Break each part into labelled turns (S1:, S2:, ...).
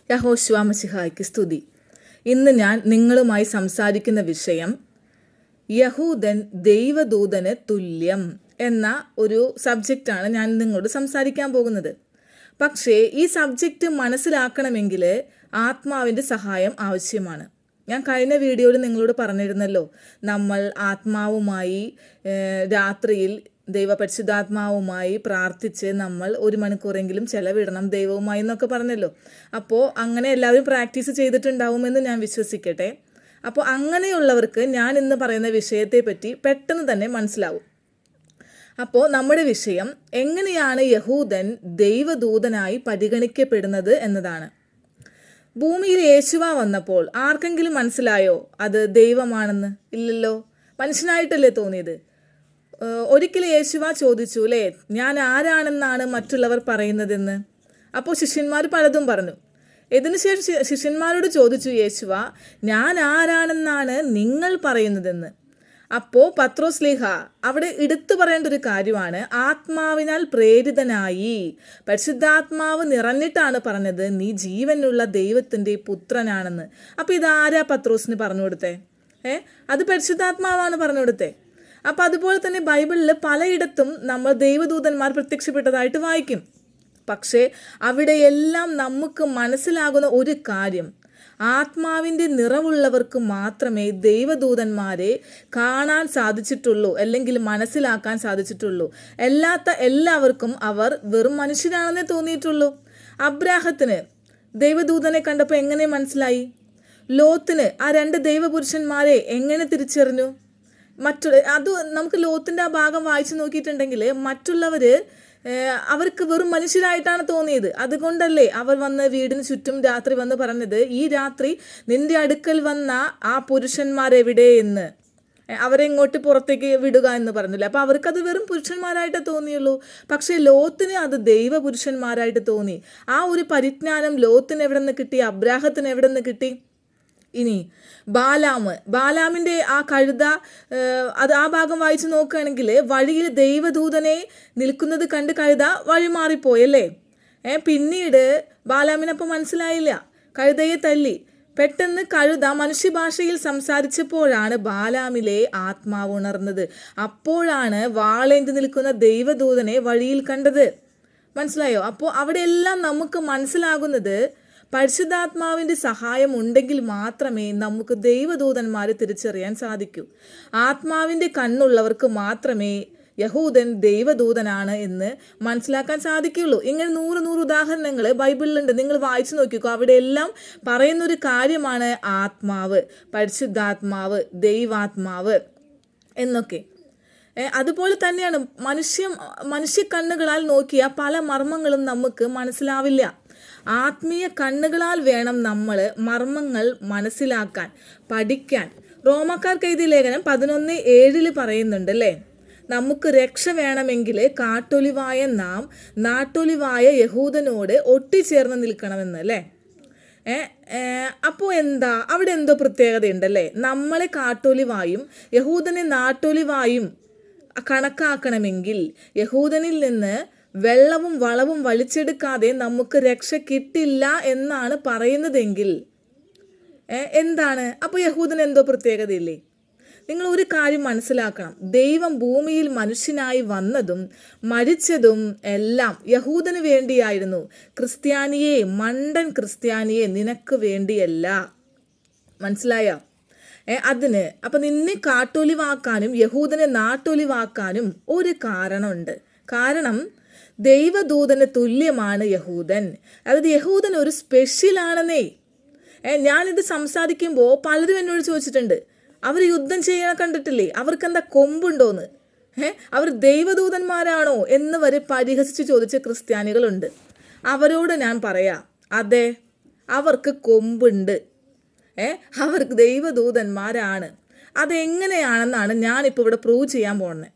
S1: യഹോശുവ മശിഹായ്ക്ക് സ്തുതി. ഇന്ന് ഞാൻ നിങ്ങളുമായി സംസാരിക്കുന്ന വിഷയം യഹൂദൻ ദൈവദൂതന് തുല്യം എന്ന ഒരു സബ്ജക്റ്റാണ് ഞാൻ നിങ്ങളോട് സംസാരിക്കാൻ പോകുന്നത്. പക്ഷേ ഈ സബ്ജക്റ്റ് മനസ്സിലാക്കണമെങ്കിൽ ആത്മാവിൻ്റെ സഹായം ആവശ്യമാണ്. ഞാൻ കഴിഞ്ഞ വീഡിയോയിൽ നിങ്ങളോട് പറഞ്ഞിരുന്നല്ലോ, നമ്മൾ ആത്മാവുമായി രാത്രിയിൽ പരിശുദ്ധാത്മാവുമായി പ്രാർത്ഥിച്ച് നമ്മൾ 1 മണിക്കൂറെങ്കിലും ചെലവിടണം ദൈവവുമായി എന്നൊക്കെ പറഞ്ഞല്ലോ. അപ്പോൾ അങ്ങനെ എല്ലാവരും പ്രാക്ടീസ് ചെയ്തിട്ടുണ്ടാവുമെന്ന് ഞാൻ വിശ്വസിക്കട്ടെ. അപ്പോൾ അങ്ങനെയുള്ളവർക്ക് ഞാൻ ഇന്ന് പറയുന്ന വിഷയത്തെ പറ്റി പെട്ടെന്ന് തന്നെ മനസ്സിലാവും. അപ്പോൾ നമ്മുടെ വിഷയം എങ്ങനെയാണ് യഹൂദൻ ദൈവദൂതനായി പരിഗണിക്കപ്പെടുന്നത് എന്നതാണ്. ഭൂമിയിൽ യേശുവ വന്നപ്പോൾ ആർക്കെങ്കിലും മനസ്സിലായോ അത് ദൈവമാണെന്ന്? ഇല്ലല്ലോ, മനുഷ്യനായിട്ടല്ലേ തോന്നിയത്. ഒരിക്കൽ യേശുവ ചോദിച്ചു അല്ലേ, ഞാൻ ആരാണെന്നാണ് മറ്റുള്ളവർ പറയുന്നതെന്ന്. അപ്പോൾ ശിഷ്യന്മാർ പലതും പറഞ്ഞു. ഇതിനുശേഷം ശിഷ്യന്മാരോട് ചോദിച്ചു യേശുവ, ഞാൻ ആരാണെന്നാണ് നിങ്ങൾ പറയുന്നതെന്ന്. അപ്പോൾ പത്രോസ് ശ്ലീഹ അവിടെ എടുത്തു പറയേണ്ട ഒരു കാര്യമാണ്, ആത്മാവിനാൽ പ്രേരിതനായി പരിശുദ്ധാത്മാവ് നിറഞ്ഞിട്ടാണ് പറഞ്ഞത് നീ ജീവനുള്ള ദൈവത്തിൻ്റെ പുത്രനാണെന്ന്. അപ്പോൾ ഇതാരാ പത്രോസിന് പറഞ്ഞു കൊടുത്തേ? അത് പരിശുദ്ധാത്മാവാണ് പറഞ്ഞു കൊടുത്തേ. അപ്പോൾ അതുപോലെ തന്നെ ബൈബിളിൽ പലയിടത്തും നമ്മൾ ദൈവദൂതന്മാർ പ്രത്യക്ഷപ്പെട്ടതായിട്ട് വായിക്കും. പക്ഷേ അവിടെയെല്ലാം നമുക്ക് മനസ്സിലാകുന്ന ഒരു കാര്യം, ആത്മാവിൻ്റെ നിറവുള്ളവർക്ക് മാത്രമേ ദൈവദൂതന്മാരെ കാണാൻ സാധിച്ചിട്ടുള്ളൂ, അല്ലെങ്കിൽ മനസ്സിലാക്കാൻ സാധിച്ചിട്ടുള്ളൂ. എല്ലാവർക്കും അവർ വെറും മനുഷ്യരാണെന്നേ തോന്നിയിട്ടുള്ളൂ. അബ്രാഹത്തിന് ദൈവദൂതനെ കണ്ടപ്പോൾ എങ്ങനെ മനസ്സിലായി? ലോത്തിന് ആ 2 ദൈവപുരുഷന്മാരെ എങ്ങനെ തിരിച്ചറിഞ്ഞു? അത് നമുക്ക് ലോത്തിൻ്റെ ആ ഭാഗം വായിച്ചു നോക്കിയിട്ടുണ്ടെങ്കിൽ അവർക്ക് വെറും മനുഷ്യരായിട്ടാണ് തോന്നിയത്. അതുകൊണ്ടല്ലേ അവർ വന്ന് വീടിന് ചുറ്റും രാത്രി വന്ന് പറഞ്ഞത്, ഈ രാത്രി നിന്റെ അടുക്കൽ വന്ന ആ പുരുഷന്മാരെവിടെ എന്ന്, അവരെ ഇങ്ങോട്ട് പുറത്തേക്ക് വിടുക എന്ന് പറഞ്ഞില്ല. അപ്പോൾ അവർക്കത് വെറും പുരുഷന്മാരായിട്ട് തോന്നിയുള്ളൂ. പക്ഷേ ലോത്തിന് അത് ദൈവപുരുഷന്മാരായിട്ട് തോന്നി. ആ ഒരു പരിജ്ഞാനം ലോത്തിന് എവിടെ നിന്ന് കിട്ടി? അബ്രാഹത്തിന് എവിടെ നിന്ന് കിട്ടി? ഇനി ബാലാമിൻ്റെ ആ കഴുത, അത് ആ ഭാഗം വായിച്ച് നോക്കുകയാണെങ്കിൽ വഴിയിൽ ദൈവദൂതനെ നിൽക്കുന്നത് കണ്ട് കഴുത വഴി മാറിപ്പോയല്ലേ. പിന്നീട് ബാലാമിനപ്പോൾ മനസ്സിലായില്ല, കഴുതയെ തല്ലി. പെട്ടെന്ന് കഴുത മനുഷ്യഭാഷയിൽ സംസാരിച്ചപ്പോഴാണ് ബാലാമിലെ ആത്മാവ് ഉണർന്നത്. അപ്പോഴാണ് വാളേന്തി നിൽക്കുന്ന ദൈവദൂതനെ വഴിയിൽ കണ്ടത്. മനസ്സിലായോ? അപ്പോൾ അവിടെയെല്ലാം നമുക്ക് മനസ്സിലാകുന്നത്, പരിശുദ്ധാത്മാവിൻ്റെ സഹായം ഉണ്ടെങ്കിൽ മാത്രമേ നമുക്ക് ദൈവദൂതന്മാരെ തിരിച്ചറിയാൻ സാധിക്കൂ. ആത്മാവിൻ്റെ കണ്ണുള്ളവർക്ക് മാത്രമേ യഹൂദൻ ദൈവദൂതനാണ് എന്ന് മനസ്സിലാക്കാൻ സാധിക്കുകയുള്ളൂ. ഇങ്ങനെ 100 ഉദാഹരണങ്ങൾ ബൈബിളിലുണ്ട്, നിങ്ങൾ വായിച്ചു നോക്കിക്കോ. അവിടെയെല്ലാം പറയുന്നൊരു കാര്യമാണ് ആത്മാവ്, പരിശുദ്ധാത്മാവ്, ദൈവാത്മാവ് എന്നൊക്കെ. അതുപോലെ തന്നെയാണ് മനുഷ്യ കണ്ണുകളാൽ നോക്കിയ പല മർമ്മങ്ങളും നമുക്ക് മനസ്സിലാവില്ല. ആത്മീയ കണ്ണുകളാൽ വേണം നമ്മൾ മർമ്മങ്ങൾ മനസ്സിലാക്കാൻ, പഠിക്കാൻ. റോമാക്കാർക്ക് എഴുതിയ ലേഖനം 11:7 പറയുന്നുണ്ട് അല്ലേ, നമുക്ക് രക്ഷ വേണമെങ്കിൽ കാട്ടൊലിവായ നാം നാട്ടൊലിവായ യഹൂദനോട് ഒട്ടിച്ചേർന്ന് നിൽക്കണമെന്ന് അല്ലേ. അപ്പോൾ അവിടെ എന്തോ പ്രത്യേകതയുണ്ടല്ലേ. നമ്മളെ കാട്ടൊലിവായും യഹൂദനെ നാട്ടൊലിവായും കണക്കാക്കണമെങ്കിൽ യഹൂദനിൽ നിന്ന് വെള്ളവും വളവും വലിച്ചെടുക്കാതെ നമുക്ക് രക്ഷ കിട്ടില്ല എന്നാണ് പറയുന്നതെങ്കിൽ എന്താണ്? അപ്പോൾ യഹൂദന് എന്തോ പ്രത്യേകതയില്ലേ? നിങ്ങൾ ഒരു കാര്യം മനസ്സിലാക്കണം, ദൈവം ഭൂമിയിൽ മനുഷ്യനായി വന്നതും മരിച്ചതും എല്ലാം യഹൂദന് വേണ്ടിയായിരുന്നു. ക്രിസ്ത്യാനിയെ, മണ്ടൻ ക്രിസ്ത്യാനിയെ നിനക്ക് വേണ്ടിയല്ല. മനസ്സിലായോ? അപ്പം നിന്നെ കാട്ടൊലിവാക്കാനും യഹൂദനെ നാട്ടൊലിവാക്കാനും ഒരു കാരണമുണ്ട്. കാരണം ദൈവദൂതന് തുല്യമാണ് യഹൂദൻ. അതായത് യഹൂദൻ ഒരു സ്പെഷ്യലാണെന്നേ. ഞാനിത് സംസാരിക്കുമ്പോൾ പലരും എന്നോട് ചോദിച്ചിട്ടുണ്ട്, അവർ യുദ്ധം ചെയ്യാൻ കണ്ടിട്ടില്ലേ, അവർക്കെന്താ കൊമ്പുണ്ടോന്ന്, അവർ ദൈവദൂതന്മാരാണോ എന്ന് വരെ പരിഹസിച്ച് ചോദിച്ച ക്രിസ്ത്യാനികളുണ്ട്. അവരോട് ഞാൻ പറയാം, അതെ, അവർക്ക് കൊമ്പുണ്ട്, അവർക്ക് ദൈവദൂതന്മാരാണ്. അതെങ്ങനെയാണെന്നാണ് ഞാനിപ്പോൾ ഇവിടെ പ്രൂവ് ചെയ്യാൻ പോകുന്നത്.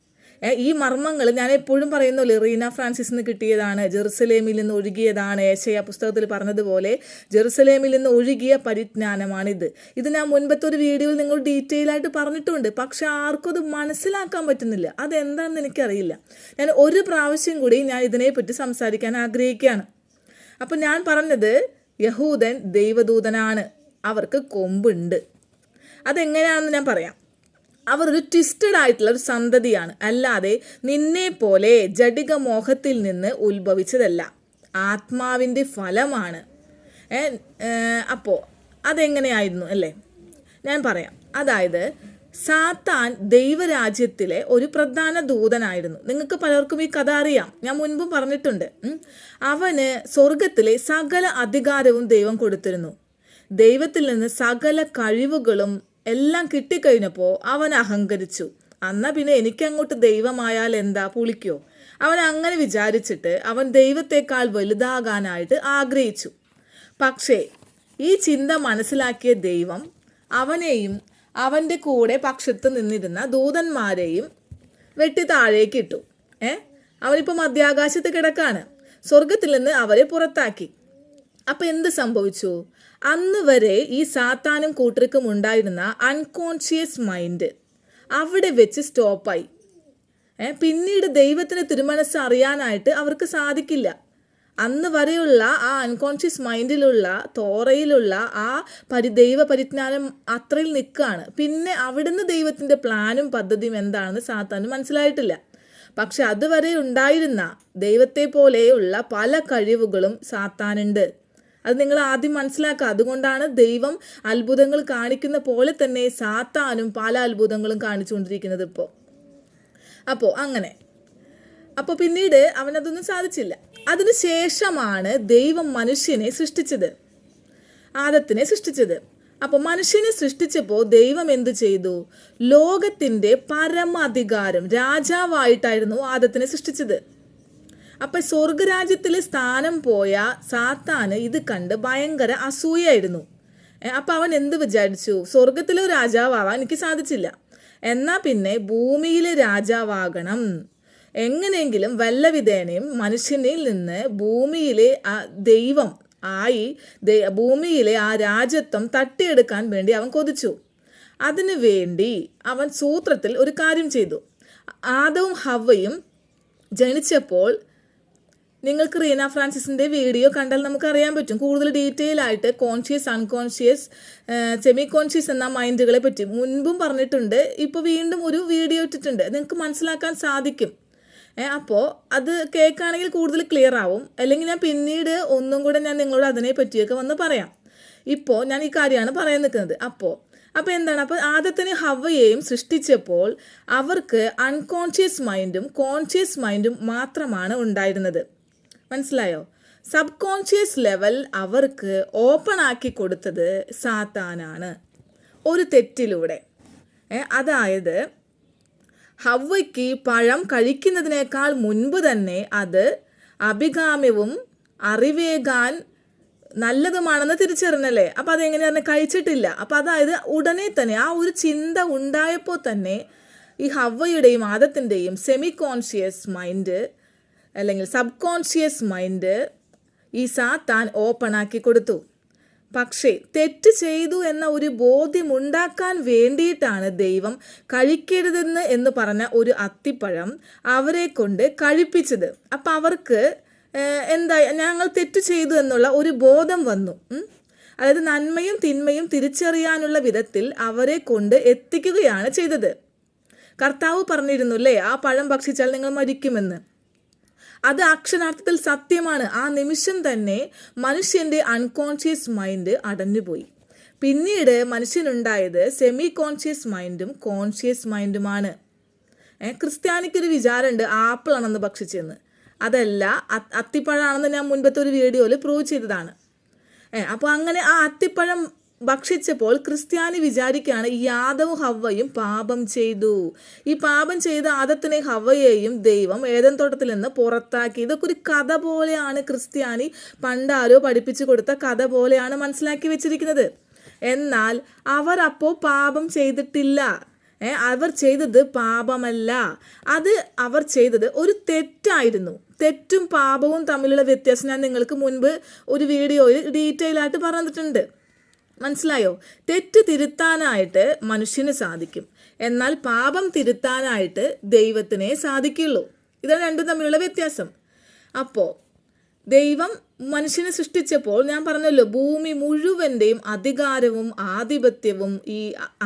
S1: ഈ മർമ്മങ്ങൾ ഞാൻ എപ്പോഴും പറയുന്നല്ലോ, റീന ഫ്രാൻസിസിന് കിട്ടിയതാണ്, ജെറുസലേമിൽ നിന്ന് ഒഴുകിയതാണ്. ഏശയ്യാ പുസ്തകത്തിൽ പറഞ്ഞതുപോലെ ജെറുസലേമിൽ നിന്ന് ഒഴുകിയ പരിജ്ഞാനമാണിത്. ഇത് ഞാൻ മുൻപത്തെ ഒരു വീഡിയോയിൽ നിങ്ങൾ ഡീറ്റെയിൽ ആയിട്ട് പറഞ്ഞിട്ടുണ്ട്. പക്ഷെ ആർക്കും അത് മനസ്സിലാക്കാൻ പറ്റുന്നില്ല. അതെന്താണെന്ന് എനിക്കറിയില്ല. ഞാൻ ഒരു പ്രാവശ്യം കൂടി ഞാൻ ഇതിനെപ്പറ്റി സംസാരിക്കാൻ ആഗ്രഹിക്കുകയാണ്. അപ്പം ഞാൻ പറഞ്ഞത്, യഹൂദൻ ദൈവദൂതനാണ്, അവർക്ക് കൊമ്പുണ്ട്. അതെങ്ങനെയാണെന്ന് ഞാൻ പറയാം. അവർ ഒരു ട്വിസ്റ്റഡ് ആയിട്ടുള്ള ഒരു സന്തതിയാണ്, അല്ലാതെ നിന്നെ പോലെ ജഡിക മോഹത്തിൽ നിന്ന് ഉത്ഭവിച്ചതല്ല, ആത്മാവിൻ്റെ ഫലമാണ്. അപ്പോൾ അതെങ്ങനെയായിരുന്നു അല്ലേ? ഞാൻ പറയാം. അതായത് സാത്താൻ ദൈവരാജ്യത്തിലെ ഒരു പ്രധാന ദൂതനായിരുന്നു. നിങ്ങൾക്ക് പലർക്കും ഈ കഥ അറിയാം, ഞാൻ മുൻപും പറഞ്ഞിട്ടുണ്ട്. അവന് സ്വർഗത്തിലെ സകല അധികാരവും ദൈവം കൊടുത്തിരുന്നു. ദൈവത്തിൽ നിന്ന് സകല കഴിവുകളും എല്ലാം കിട്ടിക്കഴിഞ്ഞപ്പോൾ അവൻ അഹങ്കരിച്ചു. എന്നാൽ പിന്നെ എനിക്കങ്ങോട്ട് ദൈവമായാൽ എന്താ, പുളിക്കോ? അവൻ അങ്ങനെ വിചാരിച്ചിട്ട് അവൻ ദൈവത്തെക്കാൾ വലുതാകാനായിട്ട് ആഗ്രഹിച്ചു. പക്ഷേ ഈ ചിന്ത മനസ്സിലാക്കിയ ദൈവം അവനെയും അവൻ്റെ കൂടെ പക്ഷത്ത് നിന്നിരുന്ന ദൂതന്മാരെയും വെട്ടി താഴേക്ക് ഇട്ടു. അവനിപ്പോൾ മധ്യാകാശത്ത് കിടക്കാണ്. സ്വർഗത്തിൽ നിന്ന് അവരെ പുറത്താക്കി. അപ്പം എന്ത് സംഭവിച്ചു? അന്ന് വരെ ഈ സാത്താനും കൂട്ടർക്കും ഉണ്ടായിരുന്ന അൺകോൺഷ്യസ് മൈൻഡ് അവിടെ വെച്ച് സ്റ്റോപ്പായി. പിന്നീട് ദൈവത്തിന് തിരുമനസ് അറിയാനായിട്ട് അവർക്ക് സാധിക്കില്ല. അന്ന് വരെയുള്ള ആ അൺകോൺഷ്യസ് മൈൻഡിലുള്ള തോറയിലുള്ള ആ ദൈവ പരിജ്ഞാനം അത്രയിൽ നിൽക്കുകയാണ്. പിന്നെ അവിടുന്ന് ദൈവത്തിൻ്റെ പ്ലാനും പദ്ധതിയും എന്താണെന്ന് സാത്താന് മനസ്സിലായിട്ടില്ല. പക്ഷെ അതുവരെ ഉണ്ടായിരുന്ന ദൈവത്തെ പോലെയുള്ള പല കഴിവുകളും സാത്താനുണ്ട്. അത് നിങ്ങൾ ആദ്യം മനസ്സിലാക്കുക. അതുകൊണ്ടാണ് ദൈവം അത്ഭുതങ്ങൾ കാണിക്കുന്ന പോലെ തന്നെ സാത്താനും പല അത്ഭുതങ്ങളും കാണിച്ചുകൊണ്ടിരിക്കുന്നത് അപ്പോൾ അങ്ങനെ. അപ്പോൾ പിന്നീട് അവനതൊന്നും സാധിച്ചില്ല. അതിനുശേഷമാണ് ദൈവം മനുഷ്യനെ സൃഷ്ടിച്ചത്, ആദത്തിനെ സൃഷ്ടിച്ചത്. അപ്പോൾ മനുഷ്യനെ സൃഷ്ടിച്ചപ്പോൾ ദൈവം എന്ത് ചെയ്തു? ലോകത്തിൻ്റെ പരമാധികാരം രാജാവായിട്ടായിരുന്നു ആദത്തിനെ സൃഷ്ടിച്ചത്. അപ്പം സ്വർഗരാജ്യത്തിൽ സ്ഥാനം പോയ സാത്താന് ഇത് കണ്ട് ഭയങ്കര അസൂയായിരുന്നു. അപ്പം അവൻ എന്ത് വിചാരിച്ചു? സ്വർഗത്തിലെ രാജാവാകാൻ എനിക്ക് സാധിച്ചില്ല, എന്നാൽ പിന്നെ ഭൂമിയിലെ രാജാവാകണം. എങ്ങനെയെങ്കിലും വല്ല വിധേനയും മനുഷ്യനിൽ നിന്ന് ഭൂമിയിലെ ദൈവം ആയി ഭൂമിയിലെ ആ രാജ്യത്വം തട്ടിയെടുക്കാൻ വേണ്ടി അവൻ കൊതിച്ചു. അതിനു വേണ്ടി അവൻ സൂത്രത്തിൽ ഒരു കാര്യം ചെയ്തു. ആദവും ഹവ്വയും ജനിച്ചപ്പോൾ നിങ്ങൾക്ക് റീന ഫ്രാൻസിസിൻ്റെ വീഡിയോ കണ്ടാൽ നമുക്കറിയാൻ പറ്റും. കൂടുതൽ ഡീറ്റെയിൽ ആയിട്ട് കോൺഷ്യസ്, അൺകോൺഷ്യസ്, സെമി കോൺഷ്യസ് എന്ന മൈൻഡുകളെ പറ്റി മുൻപും പറഞ്ഞിട്ടുണ്ട്. ഇപ്പോൾ വീണ്ടും ഒരു വീഡിയോ ഇട്ടിട്ടുണ്ട്, നിങ്ങൾക്ക് മനസ്സിലാക്കാൻ സാധിക്കും. അപ്പോൾ അത് കേൾക്കുകയാണെങ്കിൽ കൂടുതൽ ക്ലിയർ ആവും. അല്ലെങ്കിൽ ഞാൻ പിന്നീട് ഒന്നും കൂടെ ഞാൻ നിങ്ങളോട് അതിനെ പറ്റിയൊക്കെ വന്ന് പറയാം. ഇപ്പോൾ ഞാൻ ഈ കാര്യമാണ് പറയാൻ നിൽക്കുന്നത്. അപ്പോൾ എന്താണ്? അപ്പോൾ ആദത്തിനെ ഹവ്വയെയും സൃഷ്ടിച്ചപ്പോൾ അവർക്ക് അൺകോൺഷ്യസ് മൈൻഡും കോൺഷ്യസ് മൈൻഡും മാത്രമാണ് ഉണ്ടായിരുന്നത്. മനസ്സിലായോ? സബ് കോൺഷ്യസ് ലെവൽ അവർക്ക് ഓപ്പൺ ആക്കി കൊടുത്തത് സാത്താനാണ് ഒരു തെറ്റിലൂടെ. അതായത് ഹവ്വയ്ക്ക് പഴം കഴിക്കുന്നതിനേക്കാൾ മുൻപ് തന്നെ അത് അഭികാമ്യവും അറിവേകാൻ നല്ലതുമാണെന്ന് തിരിച്ചറിഞ്ഞല്ലേ. അപ്പോൾ അതെങ്ങനെയാണ്? കഴിച്ചിട്ടില്ല. അപ്പോൾ അതായത് ഉടനെ തന്നെ ആ ഒരു ചിന്ത ഉണ്ടായപ്പോൾ തന്നെ ഈ ഹവ്വയുടെയും ആദത്തിൻ്റെയും സെമി കോൺഷ്യസ് മൈൻഡ് അല്ലെങ്കിൽ സബ് കോൺഷ്യസ് മൈൻഡ് ഈ സാത്താൻ ഓപ്പൺ ആക്കി കൊടുത്തു. പക്ഷേ തെറ്റ് ചെയ്തു എന്ന ഒരു ബോധ്യമുണ്ടാക്കാൻ വേണ്ടിയിട്ടാണ് ദൈവം കഴിക്കരുതെന്ന് എന്ന് പറഞ്ഞ ഒരു അത്തിപ്പഴം അവരെ കൊണ്ട് കഴിപ്പിച്ചത്. അപ്പം അവർക്ക് ഞങ്ങൾ തെറ്റ് ചെയ്തു എന്നുള്ള ഒരു ബോധം വന്നു. അതായത് നന്മയും തിന്മയും തിരിച്ചറിയാനുള്ള വിധത്തിൽ അവരെ കൊണ്ട് എത്തിക്കുകയാണ് ചെയ്തത്. കർത്താവ് പറഞ്ഞിരുന്നു അല്ലേ, ആ പഴം ഭക്ഷിച്ചാൽ നിങ്ങൾ മരിക്കുമെന്ന്. അത് അക്ഷരാർത്ഥത്തിൽ സത്യമാണ്. ആ നിമിഷം തന്നെ മനുഷ്യൻ്റെ അൺകോൺഷ്യസ് മൈൻഡ് അടഞ്ഞുപോയി. പിന്നീട് മനുഷ്യനുണ്ടായത് സെമി കോൺഷ്യസ് മൈൻഡും കോൺഷ്യസ് മൈൻഡുമാണ്. ക്രിസ്ത്യാനിക്കൊരു വിചാരമുണ്ട് ആപ്പിളാണെന്ന് ഭക്ഷിച്ചെന്ന്. അതല്ല, അത്തിപ്പഴമാണെന്ന് ഞാൻ മുൻപത്തെ ഒരു വീഡിയോയിൽ പ്രൂവ് ചെയ്തതാണ്. അപ്പോൾ അങ്ങനെ ആ അത്തിപ്പഴം ഭക്ഷിച്ചപ്പോൾ ക്രിസ്ത്യാനി വിചാരിക്കുകയാണ് ഈ ആദവും ഹവ്വയും പാപം ചെയ്തു. ഈ പാപം ചെയ്ത ആദത്തിനെ ഹവ്വയെയും ദൈവം ഏദൻ തോട്ടത്തിൽ നിന്ന് പുറത്താക്കി. ഇതൊക്കെ ഒരു കഥ പോലെയാണ്, ക്രിസ്ത്യാനി പണ്ടാരോ പഠിപ്പിച്ചു കൊടുത്ത കഥ പോലെയാണ് മനസ്സിലാക്കി വെച്ചിരിക്കുന്നത്. എന്നാൽ അവർ അപ്പോൾ പാപം ചെയ്തിട്ടില്ല. അവർ ചെയ്തത് പാപമല്ല, അത് അവർ ചെയ്തത് ഒരു തെറ്റായിരുന്നു. തെറ്റും പാപവും തമ്മിലുള്ള വ്യത്യാസം ഞാൻ നിങ്ങൾക്ക് മുൻപ് ഒരു വീഡിയോയിൽ ഡീറ്റെയിൽ ആയിട്ട് പറഞ്ഞിട്ടുണ്ട്. മനസ്സിലായോ? തെറ്റ് തിരുത്താനായിട്ട് മനുഷ്യന് സാധിക്കും, എന്നാൽ പാപം തിരുത്താനായിട്ട് ദൈവത്തിനെ സാധിക്കുള്ളൂ. ഇതാണ് രണ്ടും തമ്മിലുള്ള വ്യത്യാസം. അപ്പോൾ ദൈവം മനുഷ്യനെ സൃഷ്ടിച്ചപ്പോൾ ഞാൻ പറഞ്ഞല്ലോ, ഭൂമി മുഴുവൻ്റെയും അധികാരവും ആധിപത്യവും ഈ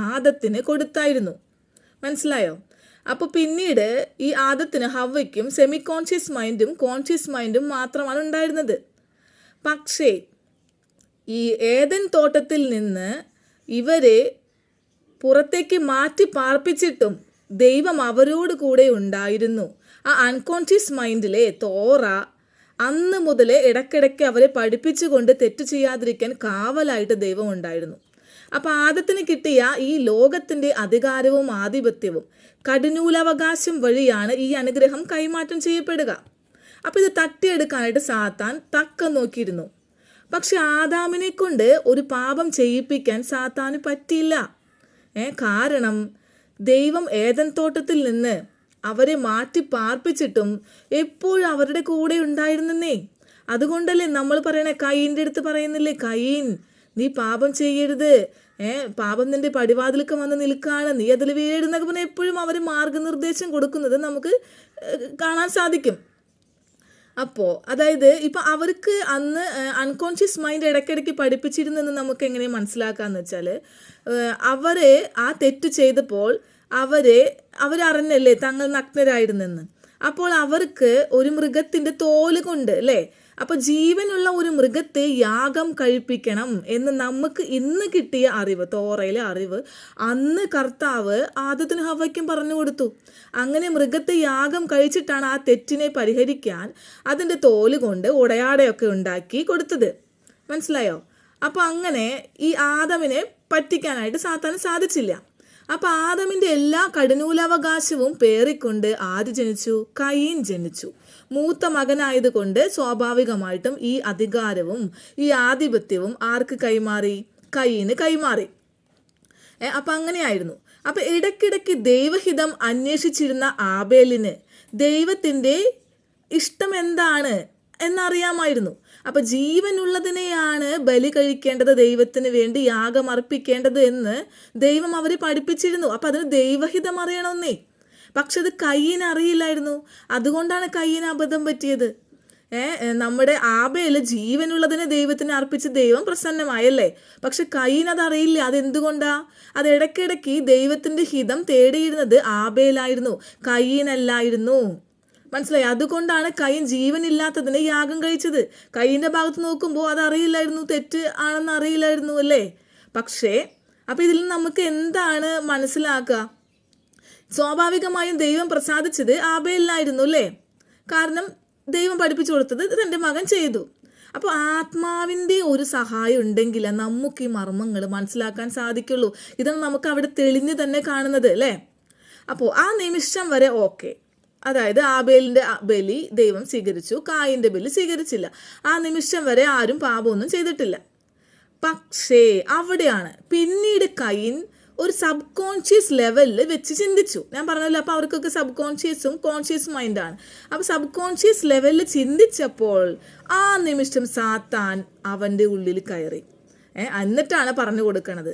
S1: ആദത്തിന് കൊടുത്തായിരുന്നു. മനസ്സിലായോ? അപ്പോൾ പിന്നീട് ഈ ആദത്തിന്, ഹവ്വയ്ക്കും സെമി കോൺഷ്യസ് മൈൻഡും കോൺഷ്യസ് മൈൻഡും മാത്രമാണ് ഉണ്ടായിരുന്നത്. പക്ഷേ ഈ ഏദൻ തോട്ടത്തിൽ നിന്ന് ഇവരെ പുറത്തേക്ക് മാറ്റി പാർപ്പിച്ചിട്ടും ദൈവം അവരോട് കൂടെ ഉണ്ടായിരുന്നു. ആ അൺകോൺഷ്യസ് മൈൻഡിലെ തോറ അന്ന് മുതലേ ഇടയ്ക്കിടയ്ക്ക് അവരെ പഠിപ്പിച്ചുകൊണ്ട് തെറ്റ് ചെയ്യാതിരിക്കാൻ കാവലായിട്ട് ദൈവം ഉണ്ടായിരുന്നു. അപ്പോൾ ആദത്തിന് കിട്ടിയ ഈ ലോകത്തിൻ്റെ അധികാരവും ആധിപത്യവും കടിഞ്ഞൂലവകാശം വഴിയാണ് ഈ അനുഗ്രഹം കൈമാറ്റം ചെയ്യപ്പെടുക. അപ്പോൾ ഇത് തട്ടിയെടുക്കാനായിട്ട് സാത്താൻ തക്കം നോക്കിയിരുന്നു. പക്ഷെ ആദാമിനെ കൊണ്ട് ഒരു പാപം ചെയ്യിപ്പിക്കാൻ സാത്താന് പറ്റിയില്ല. കാരണം ദൈവം ഏദൻ തോട്ടത്തിൽ നിന്ന് അവരെ മാറ്റി പാർപ്പിച്ചിട്ടും എപ്പോഴും അവരുടെ കൂടെ ഉണ്ടായിരുന്നേ. അതുകൊണ്ടല്ലേ നമ്മൾ പറയണേ, കയീൻ്റെ അടുത്ത് പറയുന്നില്ലേ, കയീൻ നീ പാപം ചെയ്യരുത്, പാപം നിന്റെ പടിവാതിലൊക്കെ വന്ന് നിൽക്കുകയാണ്, നീ അതിൽ വീഴുന്നൊക്കെ പറഞ്ഞാൽ എപ്പോഴും അവർ മാർഗനിർദ്ദേശം കൊടുക്കുന്നത് നമുക്ക് കാണാൻ സാധിക്കും. അപ്പോൾ അതായത് ഇപ്പം അവർക്ക് അന്ന് അൺകോൺഷ്യസ് മൈൻഡ് ഇടയ്ക്കിടയ്ക്ക് പഠിപ്പിച്ചിരുന്നെന്ന് നമുക്ക് എങ്ങനെ മനസ്സിലാക്കാമെന്ന് വെച്ചാൽ, അവരെ ആ തെറ്റ് ചെയ്തപ്പോൾ അവരറിഞ്ഞല്ലേ തങ്ങൾ നഗ്നരായിരുന്നെന്ന്. അപ്പോൾ അവർക്ക് ഒരു മൃഗത്തിൻ്റെ തോല് കൊണ്ട് അല്ലേ, അപ്പോൾ ജീവനുള്ള ഒരു മൃഗത്തെ യാഗം കഴിപ്പിക്കണം എന്ന് നമുക്ക് ഇന്ന് കിട്ടിയ അറിവ്, തോറയിലെ അറിവ്, അന്ന് കർത്താവ് ആദത്തിനും ഹവ്വയ്ക്കും പറഞ്ഞു കൊടുത്തു. അങ്ങനെ മൃഗത്തെ യാഗം കഴിച്ചിട്ടാണ് ആ തെറ്റിനെ പരിഹരിക്കാൻ അതിൻ്റെ തോല് കൊണ്ട് ഉടയാടയൊക്കെ ഉണ്ടാക്കി കൊടുത്തത്. മനസ്സിലായോ? അപ്പോൾ അങ്ങനെ ഈ ആദമിനെ പറ്റിക്കാനായിട്ട് സാത്താന് സാധിച്ചില്ല. അപ്പോൾ ആദമിൻ്റെ എല്ലാ കടിഞ്ഞൂലവകാശവും പേറിക്കൊണ്ട് ആര് ജനിച്ചു? കയീൻ ജനിച്ചു. മൂത്ത മകനായതുകൊണ്ട് സ്വാഭാവികമായിട്ടും ഈ അധികാരവും ഈ ആധിപത്യവും ആർക്ക് കൈമാറി? കയീന് കൈമാറി. അപ്പം അങ്ങനെയായിരുന്നു. അപ്പം ഇടയ്ക്കിടയ്ക്ക് ദൈവഹിതം അന്വേഷിച്ചിരുന്ന ആബേലിന് ദൈവത്തിൻ്റെ ഇഷ്ടം എന്താണ് എന്നറിയാമായിരുന്നു. അപ്പം ജീവനുള്ളതിനെയാണ് ബലി കഴിക്കേണ്ടത്, ദൈവത്തിന് വേണ്ടി യാഗം അർപ്പിക്കേണ്ടത് എന്ന് ദൈവം അവരെ പഠിപ്പിച്ചിരുന്നു. അപ്പം അതിന് ദൈവഹിതം അറിയണമെന്നേ. പക്ഷെ അത് കയീന് അറിയില്ലായിരുന്നു. അതുകൊണ്ടാണ് കയീന് അബദ്ധം പറ്റിയത്. നമ്മുടെ ആബേൽ ജീവനുള്ളതിനെ ദൈവത്തിന് അർപ്പിച്ച് ദൈവം പ്രസന്നമായല്ലേ. പക്ഷെ കയീൻ അതറിയില്ല. അതെന്തുകൊണ്ടാ? അത് ഇടയ്ക്കിടയ്ക്ക് ദൈവത്തിൻ്റെ ഹിതം തേടിയിരുന്നത് ആബേലായിരുന്നു, കയീനല്ലായിരുന്നു. മനസ്സിലായി? അതുകൊണ്ടാണ് കയീൻ ജീവനില്ലാത്തതിനെ യാഗം കഴിച്ചത്. കയീൻ്റെ ഭാഗത്ത് നോക്കുമ്പോൾ അതറിയില്ലായിരുന്നു, തെറ്റ് ആണെന്ന് അറിയില്ലായിരുന്നു അല്ലേ. പക്ഷേ അപ്പോൾ ഇതിൽ നമുക്ക് എന്താണ് മനസ്സിലാക്കുക? സ്വാഭാവികമായും ദൈവം പ്രസാദിച്ചത് ആബേലിനായിരുന്നു അല്ലേ. കാരണം ദൈവം പഠിപ്പിച്ചു കൊടുത്തത് തൻ്റെ മകൻ ചെയ്തു. അപ്പോൾ ആത്മാവിൻ്റെ ഒരു സഹായം ഉണ്ടെങ്കിൽ നമുക്ക് ഈ മർമ്മങ്ങൾ മനസ്സിലാക്കാൻ സാധിക്കുള്ളൂ. ഇതാണ് നമുക്ക് അവിടെ തെളിഞ്ഞ് തന്നെ കാണുന്നത് അല്ലേ. അപ്പോൾ ആ നിമിഷം വരെ ഓക്കെ, അതായത് ആബേലിൻ്റെ ബലി ദൈവം സ്വീകരിച്ചു, കായിൻ്റെ ബലി സ്വീകരിച്ചില്ല. ആ നിമിഷം വരെ ആരും പാപമൊന്നും ചെയ്തിട്ടില്ല. പക്ഷേ അവിടെയാണ് പിന്നീട് കയീൻ ഒരു സബ് കോൺഷ്യസ് ലെവലിൽ വെച്ച് ചിന്തിച്ചു. ഞാൻ പറഞ്ഞല്ലോ, അപ്പോൾ അവർക്കൊക്കെ സബ് കോൺഷ്യസും കോൺഷ്യസ് മൈൻഡാണ്. അപ്പോൾ സബ് കോൺഷ്യസ് ലെവലിൽ ചിന്തിച്ചപ്പോൾ ആ നിമിഷം സാത്താൻ അവൻ്റെ ഉള്ളിൽ കയറി. എന്നിട്ടാണ് പറഞ്ഞു കൊടുക്കണത്,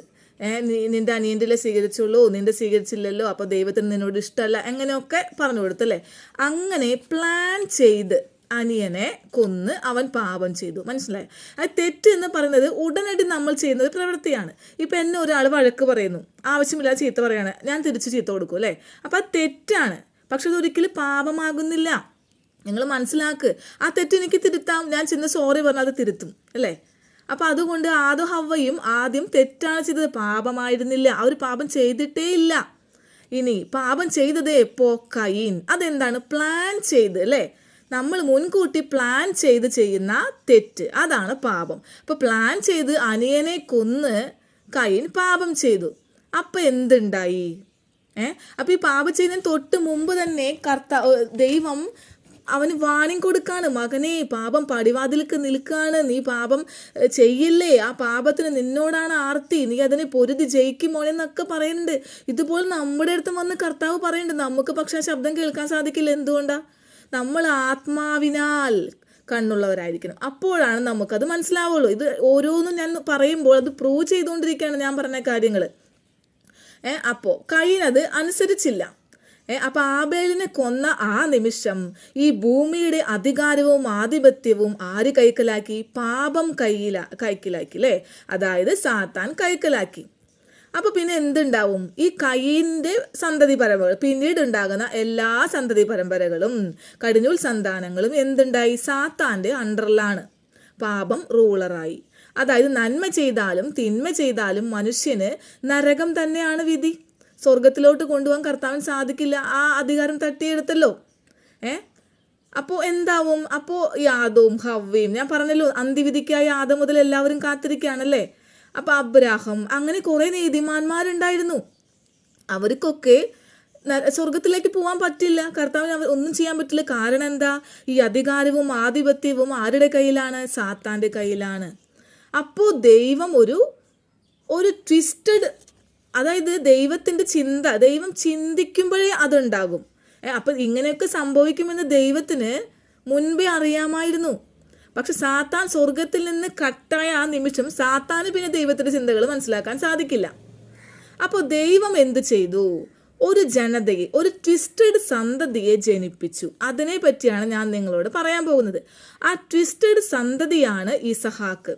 S1: നിൻ്റെ അനിയൻ്റെ സ്വീകരിച്ചുള്ളൂ, നിൻ്റെ സ്വീകരിച്ചില്ലല്ലോ, അപ്പോൾ ദൈവത്തിന് നിന്നോട് ഇഷ്ടമല്ല, അങ്ങനെയൊക്കെ പറഞ്ഞു കൊടുത്തല്ലേ. അങ്ങനെ പ്ലാൻ ചെയ്ത് അനിയനെ കൊന്ന് അവൻ പാപം ചെയ്തു. മനസ്സിലായി? അത് തെറ്റ് എന്ന് പറയുന്നത് ഉടനടി നമ്മൾ ചെയ്യുന്ന ഒരു പ്രവൃത്തിയാണ്. ഇപ്പം എന്നെ ഒരാൾ വഴക്ക് പറയുന്നു, ആവശ്യമില്ലാതെ ചീത്ത പറയാണ്, ഞാൻ തിരിച്ച് ചീത്ത കൊടുക്കും അല്ലേ. അപ്പോൾ അത് തെറ്റാണ്. പക്ഷെ അതൊരിക്കലും പാപമാകുന്നില്ല. നിങ്ങൾ മനസ്സിലാക്ക്. ആ തെറ്റ് എനിക്ക് തിരുത്താം, ഞാൻ ചെന്ന് സോറി പറഞ്ഞാൽ അത് തിരുത്തും അല്ലേ. അപ്പം അതുകൊണ്ട് ആദം ഹവ്വയും ആദ്യം തെറ്റാണ് ചെയ്തത്, പാപമായിരുന്നില്ല. അവർ പാപം ചെയ്തിട്ടേ ഇല്ല. ഇനി പാപം ചെയ്തത് എപ്പോൾ? കയീൻ. അതെന്താണ്? പ്ലാൻ ചെയ്ത് അല്ലേ. നമ്മൾ മുൻകൂട്ടി പ്ലാൻ ചെയ്ത് ചെയ്യുന്ന തെറ്റ്, അതാണ് പാപം. അപ്പോൾ പ്ലാൻ ചെയ്ത് അനിയനെ കൊന്ന് കയീൻ പാപം ചെയ്തു. അപ്പം എന്തുണ്ടായി? അപ്പോൾ ഈ പാപം ചെയ്യുന്നതിന് തൊട്ട് മുമ്പ് തന്നെ ദൈവം അവന് വാണിംഗ് കൊടുക്കാണ്, മകനെ പാപം പടിവാതിലേക്ക് നിൽക്കുകയാണ്, നീ പാപം ചെയ്യില്ലേ, ആ പാപത്തിന് നിന്നോടാണ് ആർത്തി, നീ അതിനെ പൊരുതി ജയിക്കുമോനെന്നൊക്കെ പറയുന്നുണ്ട്. ഇതുപോലെ നമ്മുടെ അടുത്തും വന്ന് കർത്താവ് പറയുന്നുണ്ട്. നമുക്ക് പക്ഷേ ശബ്ദം കേൾക്കാൻ സാധിക്കില്ല. എന്തുകൊണ്ടാണ്? നമ്മൾ ആത്മാവിനാൽ കണ്ണുള്ളവരായിരിക്കണം. അപ്പോഴാണ് നമുക്കത് മനസ്സിലാവുള്ളൂ. ഇത് ഓരോന്നും ഞാൻ പറയുമ്പോൾ അത് പ്രൂവ് ചെയ്തുകൊണ്ടിരിക്കുകയാണ് ഞാൻ പറഞ്ഞ കാര്യങ്ങൾ. അപ്പോൾ കയീൻ അത് അനുസരിച്ചില്ല. അപ്പൊ ആബേലിനെ കൊന്ന ആ നിമിഷം ഈ ഭൂമിയുടെ അധികാരവും ആധിപത്യവും ആര് കൈക്കലാക്കി? പാപം കൈക്കലാക്കി അല്ലേ? അതായത് സാത്താൻ കൈക്കലാക്കി. അപ്പൊ പിന്നെ എന്തുണ്ടാവും? ഈ കയീന്റെ സന്തതി പരമ്പരകൾ, പിന്നീട് ഉണ്ടാകുന്ന എല്ലാ സന്തതി പരമ്പരകളും കടിഞ്ഞൂൽ സന്താനങ്ങളും എന്തുണ്ടായി? സാത്താന്റെ അണ്ടറിലാണ്. പാപം റൂളറായി. അതായത് നന്മ ചെയ്താലും തിന്മ ചെയ്താലും മനുഷ്യന് നരകം തന്നെയാണ് വിധി. സ്വർഗത്തിലോട്ട് കൊണ്ടുപോകാൻ കർത്താവിന് സാധിക്കില്ല. ആ അധികാരം തട്ടിയെടുത്തല്ലോ. അപ്പോൾ എന്താവും? അപ്പോൾ യാദവും ഹവ്വയും, ഞാൻ പറഞ്ഞല്ലോ അന്ത്യവിധിക്കായി ആദം മുതൽ എല്ലാവരും കാത്തിരിക്കുകയാണല്ലേ. അപ്പൊ അബ്രാഹം, അങ്ങനെ കുറെ നീതിമാന്മാരുണ്ടായിരുന്നു. അവർക്കൊക്കെ സ്വർഗത്തിലേക്ക് പോകാൻ പറ്റില്ല. കർത്താവിന് ഒന്നും ചെയ്യാൻ പറ്റില്ല. കാരണം എന്താ? ഈ അധികാരവും ആധിപത്യവും ആരുടെ കയ്യിലാണ്? സാത്താന്റെ കയ്യിലാണ്. അപ്പോൾ ദൈവം ഒരു ട്വിസ്റ്റഡ്, അതായത് ദൈവത്തിന്റെ ചിന്ത, ദൈവം ചിന്തിക്കുമ്പോഴേ അതുണ്ടാകും. അപ്പം ഇങ്ങനെയൊക്കെ സംഭവിക്കുമെന്ന് ദൈവത്തിന് മുൻപേ അറിയാമായിരുന്നു. പക്ഷെ സാത്താൻ സ്വർഗത്തിൽ നിന്ന് കട്ടായ ആ നിമിഷം സാത്താന് പിന്നെ ദൈവത്തിന്റെ ചിന്തകൾ മനസ്സിലാക്കാൻ സാധിക്കില്ല. അപ്പോൾ ദൈവം എന്ത് ചെയ്തു? ഒരു ജനതയെ, ഒരു ട്വിസ്റ്റഡ് സന്തതിയെ ജനിപ്പിച്ചു. അതിനെ പറ്റിയാണ് ഞാൻ നിങ്ങളോട് പറയാൻ പോകുന്നത്. ആ ട്വിസ്റ്റഡ് സന്തതിയാണ് ഇസഹാക്ക്.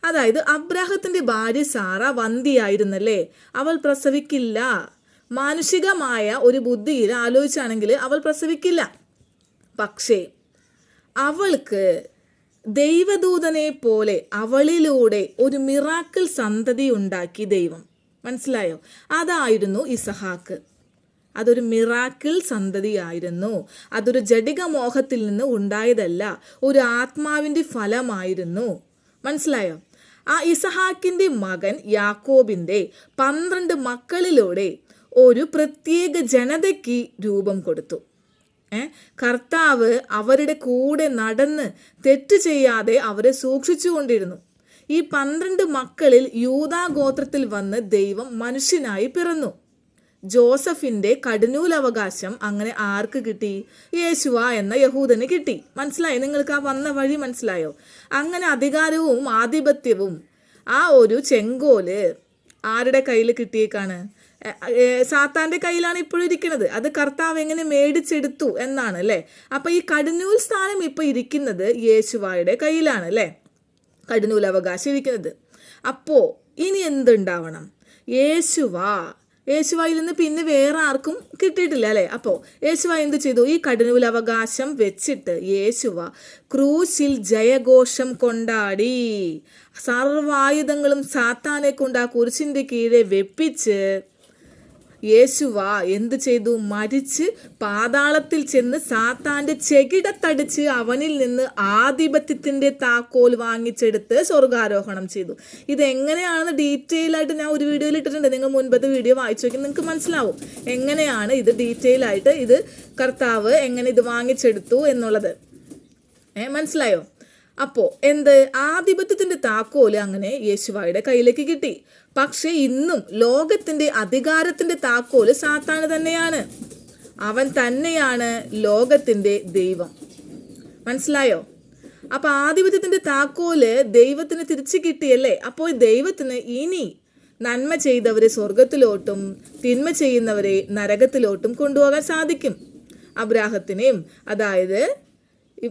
S1: അതായത് അബ്രാഹത്തിന്റെ ഭാര്യ സാറ വന്ധ്യയായിരുന്നല്ലേ, അവൾ പ്രസവിക്കില്ല. മാനുഷികമായ ഒരു ബുദ്ധിയിൽ ആലോചിച്ചാണെങ്കിൽ അവൾ പ്രസവിക്കില്ല. പക്ഷേ അവൾക്ക് ദൈവദൂതനെ പോലെ അവളിലൂടെ ഒരു മിറാക്കിൾ സന്തതി ഉണ്ടാക്കി ദൈവം. മനസ്സിലായോ? അതായിരുന്നു ഇസഹാക്ക്. അതൊരു മിറാക്കിൾ സന്തതിയായിരുന്നു. അതൊരു ജഡിക മോഹത്തിൽ നിന്ന് ഉണ്ടായതല്ല, ഒരു ആത്മാവിൻ്റെ ഫലമായിരുന്നു. മനസ്സിലായോ? ആ ഇസഹാക്കിൻ്റെ മകൻ യാക്കോബിൻ്റെ 12 മക്കളിലൂടെ ഒരു പ്രത്യേക ജനതയ്ക്ക് രൂപം കൊടുത്തു. കർത്താവ് അവരുടെ കൂടെ നടന്ന് തെറ്റ് ചെയ്യാതെ അവരെ സൂക്ഷിച്ചു കൊണ്ടിരുന്നു. ഈ 12 മക്കളിൽ യൂദാ ഗോത്രത്തിൽ വന്ന് ദൈവം മനുഷ്യനായി പിറന്നു. ജോസഫിന്റെ കടിഞ്ഞൂലവകാശം അങ്ങനെ ആർക്ക് കിട്ടി? യേശുവ എന്ന യഹൂദന് കിട്ടി. മനസ്സിലായോ? നിങ്ങൾക്ക് ആ വന്ന വഴി മനസ്സിലായോ? അങ്ങനെ അധികാരവും ആധിപത്യവും ആ ഒരു ചെങ്കോല് ആരുടെ കയ്യിൽ കിട്ടിയേക്കാണ്? സാത്താന്റെ കയ്യിലാണ് ഇപ്പോഴും ഇരിക്കുന്നത്. അത് കർത്താവ് എങ്ങനെ മേടിച്ചെടുത്തു എന്നാണ് അല്ലേ. അപ്പൊ ഈ കടിഞ്ഞൂൽ സ്ഥാനം ഇപ്പൊ ഇരിക്കുന്നത് യേശുവായുടെ കയ്യിലാണ് അല്ലേ, കടിഞ്ഞൂൽ അവകാശം ഇരിക്കുന്നത്. അപ്പോ ഇനി എന്തുണ്ടാവണം? യേശുവായിൽ നിന്ന് പിന്നെ വേറെ ആർക്കും കിട്ടിയിട്ടില്ല അല്ലേ. അപ്പോൾ യേശുവ എന്ത് ചെയ്തു? ഈ കടിഞ്ഞൂൽ അവകാശം വെച്ചിട്ട് യേശുവ ക്രൂശിൽ ജയഘോഷം കൊണ്ടാടി. സർവായുധങ്ങളും സാത്താനെ കൊണ്ട് ആ കുരിശിൻ്റെ കീഴെ വെപ്പിച്ച് യേശുവ എന്ത് ചെയ്തു? മരിച്ച് പാതാളത്തിൽ ചെന്ന് സാത്താന്റെ ചെകിടത്തടിച്ച് അവനിൽ നിന്ന് ആധിപത്യത്തിന്റെ താക്കോൽ വാങ്ങിച്ചെടുത്ത് സ്വർഗാരോഹണം ചെയ്തു. ഇതെങ്ങനെയാണെന്ന് ഡീറ്റെയിൽ ആയിട്ട് ഞാൻ ഒരു വീഡിയോയിൽ ഇട്ടിട്ടുണ്ട്. നിങ്ങൾ മുൻപത്തെ വീഡിയോ വായിച്ചു നോക്കി നിങ്ങൾക്ക് മനസ്സിലാവും എങ്ങനെയാണ് ഇത് ഡീറ്റെയിൽ ആയിട്ട് ഇത് കർത്താവ് എങ്ങനെ ഇത് വാങ്ങിച്ചെടുത്തു എന്നുള്ളത്. മനസ്സിലായോ? അപ്പോൾ ആധിപത്യത്തിന്റെ താക്കോല് അങ്ങനെ യേശുവായുടെ കയ്യിലേക്ക് കിട്ടി. പക്ഷെ ഇന്നും ലോകത്തിന്റെ അധികാരത്തിന്റെ താക്കോല് സാത്താന് തന്നെയാണ്. അവൻ തന്നെയാണ് ലോകത്തിന്റെ ദൈവം. മനസ്സിലായോ? അപ്പൊ ആധിപത്യത്തിന്റെ താക്കോല് ദൈവത്തിന് തിരിച്ചു കിട്ടിയല്ലേ. അപ്പോൾ ദൈവത്തിന് ഇനി നന്മ ചെയ്തവരെ സ്വർഗത്തിലോട്ടും തിന്മ ചെയ്യുന്നവരെ നരകത്തിലോട്ടും കൊണ്ടുപോകാൻ സാധിക്കും. അബ്രാഹത്തിനെയും, അതായത്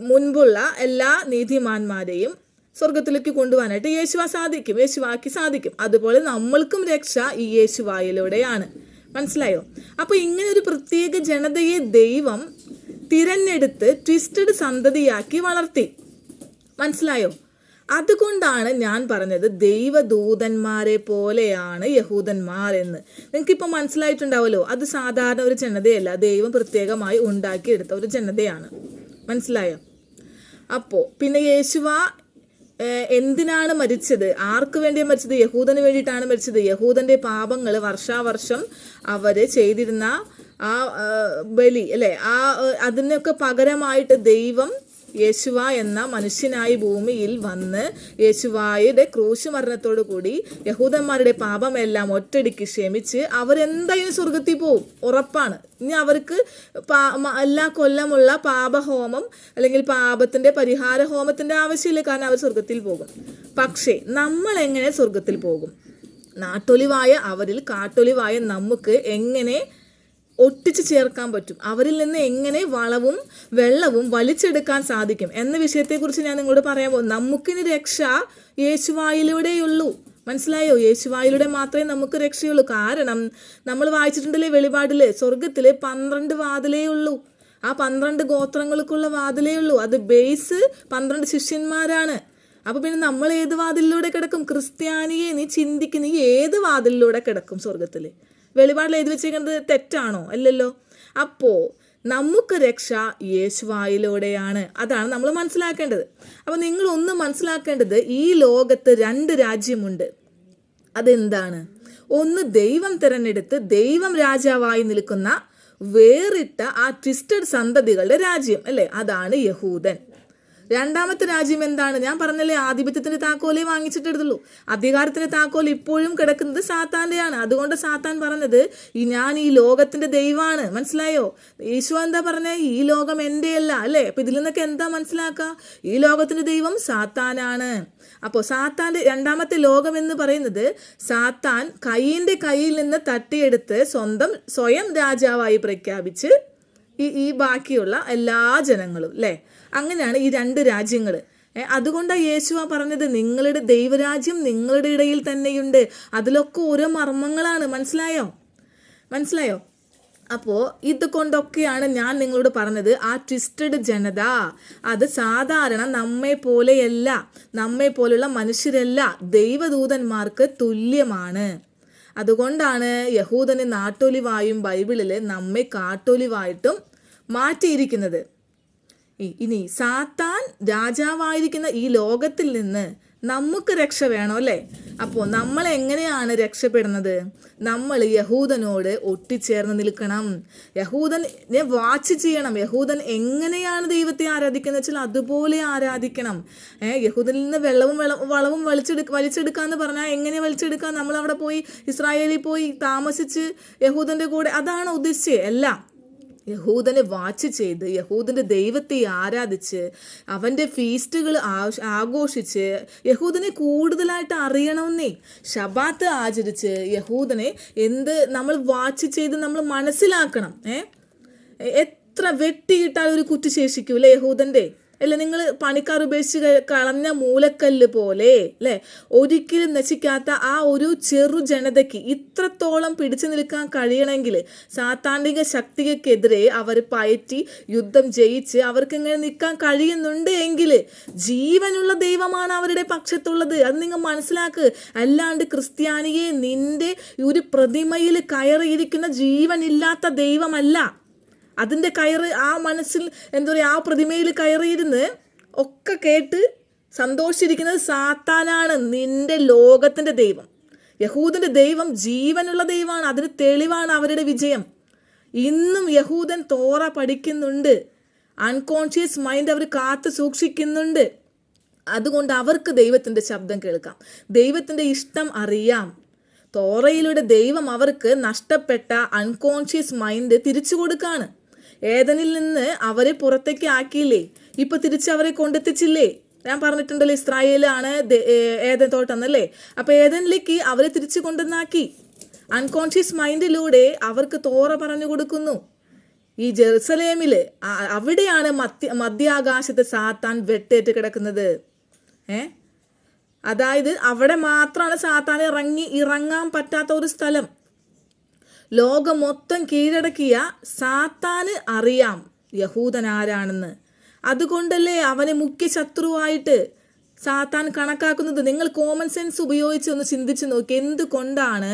S1: മുൻപുള്ള എല്ലാ നീതിമാന്മാരെയും സ്വർഗത്തിലേക്ക് കൊണ്ടുപോകാനായിട്ട് യേശുവാക്കി സാധിക്കും. അതുപോലെ നമ്മൾക്കും രക്ഷ ഈ യേശുവായിലൂടെയാണ്. മനസ്സിലായോ? അപ്പോൾ ഇങ്ങനെ ഒരു പ്രത്യേക ജനതയെ ദൈവം തിരഞ്ഞെടുത്ത് ട്വിസ്റ്റഡ് സന്തതിയാക്കി വളർത്തി. മനസ്സിലായോ? അതുകൊണ്ടാണ് ഞാൻ പറഞ്ഞത് ദൈവദൂതന്മാരെ പോലെയാണ് യഹൂദന്മാർ എന്ന്. നിങ്ങൾക്കിപ്പോൾ മനസ്സിലായിട്ടുണ്ടാവല്ലോ, അത് സാധാരണ ഒരു ജനതയല്ല, ദൈവം പ്രത്യേകമായി ഉണ്ടാക്കിയെടുത്ത ഒരു ജനതയാണ്. മനസ്സിലായോ? അപ്പോൾ പിന്നെ യേശുവ എന്തിനാണ് മരിച്ചത്? ആർക്ക് വേണ്ടിയാണ് മരിച്ചത്? യഹൂദന് വേണ്ടിയിട്ടാണ് മരിച്ചത്. യഹൂദന്റെ പാപങ്ങൾ വർഷാവർഷം അവർ ചെയ്തിരുന്ന ആ ബലി അല്ലേ, അതിനൊക്കെ പകരമായിട്ട് ദൈവം യേശുവ എന്ന മനുഷ്യനായി ഭൂമിയിൽ വന്ന് യേശുവായുടെ ക്രൂശ് മരണത്തോടു കൂടി യഹൂദന്മാരുടെ പാപമെല്ലാം ഒറ്റടിക്ക് ക്ഷമിച്ച് അവരെന്തായാലും സ്വർഗത്തിൽ പോവും, ഉറപ്പാണ്. ഇനി അവർക്ക് എല്ലാ കൊല്ലമുള്ള പാപഹോമം അല്ലെങ്കിൽ പാപത്തിന്റെ പരിഹാര ഹോമത്തിന്റെ ആവശ്യമില്ല, കാരണം അവർ സ്വർഗത്തിൽ പോകും. പക്ഷേ നമ്മൾ എങ്ങനെ സ്വർഗത്തിൽ പോകും? നാട്ടൊലിവായ അവരിൽ കാട്ടൊലിവായ നമുക്ക് എങ്ങനെ ഒട്ടിച്ചു ചേർക്കാൻ പറ്റും, അവരിൽ നിന്ന് എങ്ങനെ വളവും വെള്ളവും വലിച്ചെടുക്കാൻ സാധിക്കും എന്ന വിഷയത്തെക്കുറിച്ച് ഞാൻ നിങ്ങളോട് പറയാൻ പോകും. നമുക്കിനി രക്ഷ യേശുവായിലൂടെയുള്ളൂ. മനസ്സിലായോ? യേശുവായിലൂടെ മാത്രമേ നമുക്ക് രക്ഷയുള്ളൂ. കാരണം നമ്മൾ വായിച്ചിട്ടുണ്ടല്ലേ വെളിപാടില്, സ്വർഗത്തില് 12 വാതിലേ ഉള്ളൂ. ആ 12 ഗോത്രങ്ങൾക്കുള്ള വാതിലേ ഉള്ളൂ. അത് ബേസ് 12 ശിഷ്യന്മാരാണ്. അപ്പൊ പിന്നെ നമ്മൾ ഏത് വാതിലിലൂടെ കിടക്കും? ക്രിസ്ത്യാനിയെ നീ ചിന്തിക്കും, നീ ഏത് വാതിലിലൂടെ കിടക്കും സ്വർഗത്തില്? വെളിപാടിൽ എഴുതി വെച്ചേക്കുന്നത് തെറ്റാണോ? അല്ലല്ലോ. അപ്പോ നമുക്ക് രക്ഷ യേശുവായിലൂടെയാണ്. അതാണ് നമ്മൾ മനസ്സിലാക്കേണ്ടത്. അപ്പോൾ നിങ്ങൾ ഒന്ന് മനസ്സിലാക്കേണ്ടത്, ഈ ലോകത്ത് 2 രാജ്യമുണ്ട്. അതെന്താണ്? ഒന്ന് ദൈവം തിരഞ്ഞെടുത്ത് ദൈവം രാജാവായി നിൽക്കുന്ന വേറിട്ട ആ ട്വിസ്റ്റഡ് സന്തതികളുടെ രാജ്യം അല്ലേ, അതാണ് യഹൂദൻ. രണ്ടാമത്തെ രാജ്യം എന്താണ്? ഞാൻ പറഞ്ഞല്ലേ, ആധിപത്യത്തിന്റെ താക്കോലേ വാങ്ങിച്ചിട്ടെടുത്തുള്ളൂ. അധികാരത്തിന്റെ താക്കോൽ ഇപ്പോഴും കിടക്കുന്നത് സാത്താന്റെയാണ്. അതുകൊണ്ട് സാത്താൻ പറഞ്ഞത് ഞാൻ ഈ ലോകത്തിന്റെ ദൈവമാണ്. മനസ്സിലായോ? യേശു എന്താ പറഞ്ഞേ? ഈ ലോകം എന്റെയല്ല അല്ലേ. അപ്പൊ ഇതിൽ നിന്നൊക്കെ എന്താ മനസ്സിലാക്കുക? ഈ ലോകത്തിന്റെ ദൈവം സാത്താനാണ്. അപ്പോൾ സാത്താന്റെ രണ്ടാമത്തെ ലോകം എന്ന് പറയുന്നത്, സാത്താൻ കയ്യിന്റെ കയ്യിൽ നിന്ന് തട്ടിയെടുത്ത് സ്വയം രാജാവായി പ്രഖ്യാപിച്ച് ഈ ബാക്കിയുള്ള എല്ലാ ജനങ്ങളും അല്ലേ, അങ്ങനെയാണ് ഈ 2 രാജ്യങ്ങൾ. അതുകൊണ്ടാണ് യേശുവ പറഞ്ഞത്, നിങ്ങളുടെ ദൈവരാജ്യം നിങ്ങളുടെ ഇടയിൽ തന്നെയുണ്ട്. അതിലൊക്കെ ഓരോ മർമ്മങ്ങളാണ്. മനസ്സിലായോ? അപ്പോൾ ഇതുകൊണ്ടൊക്കെയാണ് ഞാൻ നിങ്ങളോട് പറഞ്ഞത്, ആ ട്വിസ്റ്റഡ് ജനത അത് സാധാരണ നമ്മെ പോലെയുള്ള മനുഷ്യരല്ല, ദൈവദൂതന്മാർക്ക് തുല്യമാണ്. അതുകൊണ്ടാണ് യഹൂദന് നാട്ടൊലിവായും ബൈബിളിൽ നമ്മെ കാട്ടൊലിവായിട്ടും മാറ്റിയിരിക്കുന്നത്. ഇനി സാത്താൻ രാജാവായിരിക്കുന്ന ഈ ലോകത്തിൽ നിന്ന് നമുക്ക് രക്ഷ വേണം അല്ലേ. അപ്പോൾ നമ്മൾ എങ്ങനെയാണ് രക്ഷപ്പെടുന്നത്? നമ്മൾ യഹൂദനോട് ഒട്ടിച്ചേർന്ന് നിൽക്കണം. യഹൂദനെ വാച്ച് ചെയ്യണം. യഹൂദൻ എങ്ങനെയാണ് ദൈവത്തെ ആരാധിക്കുന്നത് വെച്ചാൽ അതുപോലെ ആരാധിക്കണം. യഹൂദനിൽ നിന്ന് വളവും വലിച്ചെടുക്കാന്ന് പറഞ്ഞാൽ എങ്ങനെ വലിച്ചെടുക്കാം? നമ്മൾ അവിടെ പോയി ഇസ്രായേലിൽ പോയി താമസിച്ച് യഹൂദന്റെ കൂടെ, അതാണ് ഉദ്ദേശിച്ചത്? അല്ല. യഹൂദനെ വാച്ച് ചെയ്ത് യഹൂദന്റെ ദൈവത്തെ ആരാധിച്ച് അവൻ്റെ ഫീസ്റ്റുകൾ ആഘോഷിച്ച് യഹൂദനെ കൂടുതലായിട്ട് അറിയണമെന്നേ. ശബാത്ത് ആചരിച്ച് യഹൂദനെ നമ്മൾ വാച്ച് ചെയ്ത് നമ്മൾ മനസ്സിലാക്കണം. എത്ര വെട്ടിയിട്ടാൽ ഒരു കുറ്റി ശേഷിക്കൂല്ലേ യഹൂദന്റെ? അല്ല, നിങ്ങൾ പണിക്കാർ ഉപേക്ഷിച്ച് കളഞ്ഞ മൂലക്കല്ല് പോലെ അല്ലേ, ഒരിക്കലും നശിക്കാത്ത ആ ഒരു ചെറു ജനതയ്ക്ക് ഇത്രത്തോളം പിടിച്ചു നിൽക്കാൻ കഴിയണമെങ്കിൽ, സാത്താന്തിക ശക്തിക്കെതിരെ അവർ പയറ്റി യുദ്ധം ജയിച്ച് അവർക്ക് ഇങ്ങനെ നിൽക്കാൻ കഴിയുന്നുണ്ട് എങ്കിൽ ജീവനുള്ള ദൈവമാണ് അവരുടെ പക്ഷത്തുള്ളത്. അത് നിങ്ങൾ മനസ്സിലാക്ക്. അല്ലാണ്ട് ക്രിസ്ത്യാനിയെ നിന്റെ ഒരു പ്രതിമയിൽ കയറിയിരിക്കുന്ന ജീവനില്ലാത്ത ദൈവമല്ല. അതിൻ്റെ കയറ് ആ മനസ്സിൽ ആ പ്രതിമയിൽ കയറിയിരുന്ന് ഒക്കെ കേട്ട് സന്തോഷിച്ചിരിക്കുന്നത് സാത്താനാണ്, നിന്റെ ലോകത്തിൻ്റെ ദൈവം. യഹൂദൻ്റെ ദൈവം ജീവനുള്ള ദൈവമാണ്. അതിന് തെളിവാണ് അവരുടെ വിജയം. ഇന്നും യഹൂദൻ തോറ പഠിക്കുന്നുണ്ട്. അൺകോൺഷ്യസ് മൈൻഡ് അവർ കാത്തു സൂക്ഷിക്കുന്നുണ്ട്. അതുകൊണ്ട് അവർക്ക് ദൈവത്തിൻ്റെ ശബ്ദം കേൾക്കാം, ദൈവത്തിൻ്റെ ഇഷ്ടം അറിയാം. തോറയിലൂടെ ദൈവം അവർക്ക് നഷ്ടപ്പെട്ട അൺകോൺഷ്യസ് മൈൻഡ് തിരിച്ചു കൊടുക്കാണ്. ഏദനിൽ നിന്ന് അവരെ പുറത്തേക്ക് ആക്കിയില്ലേ, ഇപ്പൊ തിരിച്ച് അവരെ കൊണ്ടെത്തിച്ചില്ലേ? ഞാൻ പറഞ്ഞിട്ടുണ്ടല്ലോ, ഇസ്രായേലാണ് ഏദൻ തോട്ടം എന്നല്ലേ. അപ്പൊ ഏദനിലേക്ക് അവരെ തിരിച്ചു കൊണ്ടുവന്നാക്കി. അൺകോൺഷ്യസ് മൈൻഡിലൂടെ അവർക്ക് തോറ പറഞ്ഞു കൊടുക്കുന്നു. ഈ ജെറുസലേമില് അവിടെയാണ് മധ്യാകാശത്ത് സാത്താൻ വെട്ടേറ്റ് കിടക്കുന്നത്. അതായത് അവിടെ മാത്രമാണ് സാത്താൻ ഇറങ്ങാൻ പറ്റാത്ത ഒരു സ്ഥലം. ലോകം മൊത്തം കീഴടക്കിയ സാത്താന് അറിയാം യഹൂദൻ ആരാണെന്ന്. അതുകൊണ്ടല്ലേ അവനെ മുഖ്യ ശത്രുവായിട്ട് സാത്താൻ കണക്കാക്കുന്നത്. നിങ്ങൾ കോമൺ സെൻസ് ഉപയോഗിച്ച് ഒന്ന് ചിന്തിച്ച് നോക്കി, എന്തുകൊണ്ടാണ്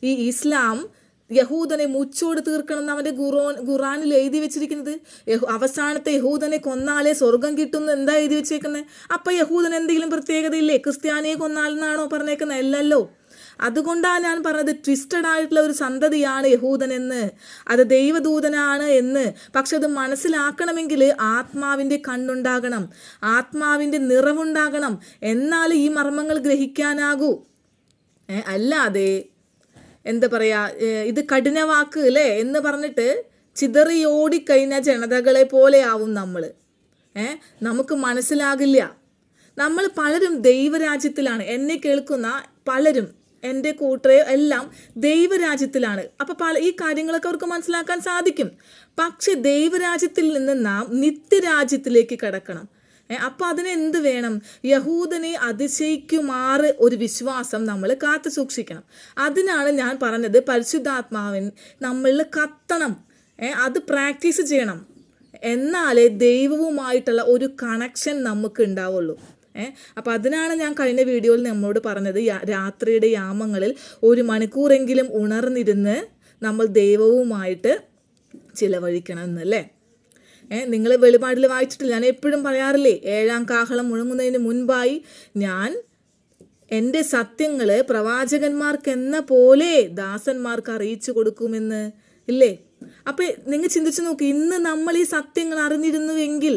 S1: ഈ ഇസ്ലാം യഹൂദനെ മുച്ചോട് തീർക്കണം എന്ന് അവൻ്റെ ഖുറാനിൽ എഴുതി വെച്ചിരിക്കുന്നത്? അവസാനത്തെ യഹൂദനെ കൊന്നാലേ സ്വർഗം കിട്ടുമെന്ന് എന്താ എഴുതി വെച്ചേക്കുന്നത്? അപ്പം യഹൂദൻ എന്തെങ്കിലും പ്രത്യേകതയില്ലേ? ക്രിസ്ത്യാനിയെ കൊന്നാലെന്നാണോ പറഞ്ഞേക്കുന്നത്? അല്ലല്ലോ. അതുകൊണ്ടാണ് ഞാൻ പറഞ്ഞത്, ട്വിസ്റ്റഡ് ആയിട്ടുള്ള ഒരു സന്തതിയാണ് യഹൂദൻ എന്ന്, അത് ദൈവദൂതനാണ് എന്ന്. പക്ഷെ അത് മനസ്സിലാക്കണമെങ്കിൽ ആത്മാവിൻ്റെ കണ്ണുണ്ടാകണം, ആത്മാവിൻ്റെ നിറവുണ്ടാകണം, എന്നാലേ ഈ മർമ്മങ്ങൾ ഗ്രഹിക്കാനാകൂ. അല്ലാതെ എന്താ പറയുക, ഇത് കഠിനവാക്ക് അല്ലേ എന്ന് പറഞ്ഞിട്ട് ചിതറിയോടിക്കഴിഞ്ഞ ജനതകളെ പോലെ ആവും നമ്മൾ. നമുക്ക് മനസ്സിലാകില്ല. നമ്മൾ പലരും ദൈവരാജ്യത്തിലാണ്. എന്നെ കേൾക്കുന്ന പലരും എൻ്റെ കൂട്ടരെയോ എല്ലാം ദൈവരാജ്യത്തിലാണ്. അപ്പോൾ ഈ കാര്യങ്ങളൊക്കെ അവർക്ക് മനസ്സിലാക്കാൻ സാധിക്കും. പക്ഷെ ദൈവരാജ്യത്തിൽ നിന്ന് നാം നിത്യരാജ്യത്തിലേക്ക് കടക്കണം. അപ്പോൾ അതിനെന്ത് വേണം? യഹൂദനെ അതിശയിക്കുമാറ് ഒരു വിശ്വാസം നമ്മൾ കാത്തു സൂക്ഷിക്കണം. അതിനാണ് ഞാൻ പറഞ്ഞത്, പരിശുദ്ധാത്മാവിൻ നമ്മളിൽ കത്തണം, അത് പ്രാക്ടീസ് ചെയ്യണം. എന്നാലേ ദൈവവുമായിട്ടുള്ള ഒരു കണക്ഷൻ നമുക്ക് ഉണ്ടാവുള്ളൂ. അപ്പോൾ അതിനാണ് ഞാൻ കഴിഞ്ഞ വീഡിയോയിൽ നമ്മളോട് പറഞ്ഞത്, രാത്രിയുടെ യാമങ്ങളിൽ 1 മണിക്കൂറെങ്കിലും ഉണർന്നിരുന്ന് നമ്മൾ ദൈവവുമായിട്ട് ചിലവഴിക്കണം എന്നല്ലേ. നിങ്ങൾ വെളിപാടിൽ വായിച്ചിട്ടില്ല, ഞാൻ എപ്പോഴും പറയാറില്ലേ, 7-ാം കാഹളം മുഴങ്ങുന്നതിന് മുൻപായി ഞാൻ എൻ്റെ സത്യങ്ങൾ പ്രവാചകന്മാർക്കെന്ന പോലെ ദാസന്മാർക്ക് അറിയിച്ചു കൊടുക്കുമെന്ന് ഇല്ലേ. അപ്പം നിങ്ങൾ ചിന്തിച്ചു നോക്കി, ഇന്ന് നമ്മൾ ഈ സത്യങ്ങൾ അറിഞ്ഞിരുന്നുവെങ്കിൽ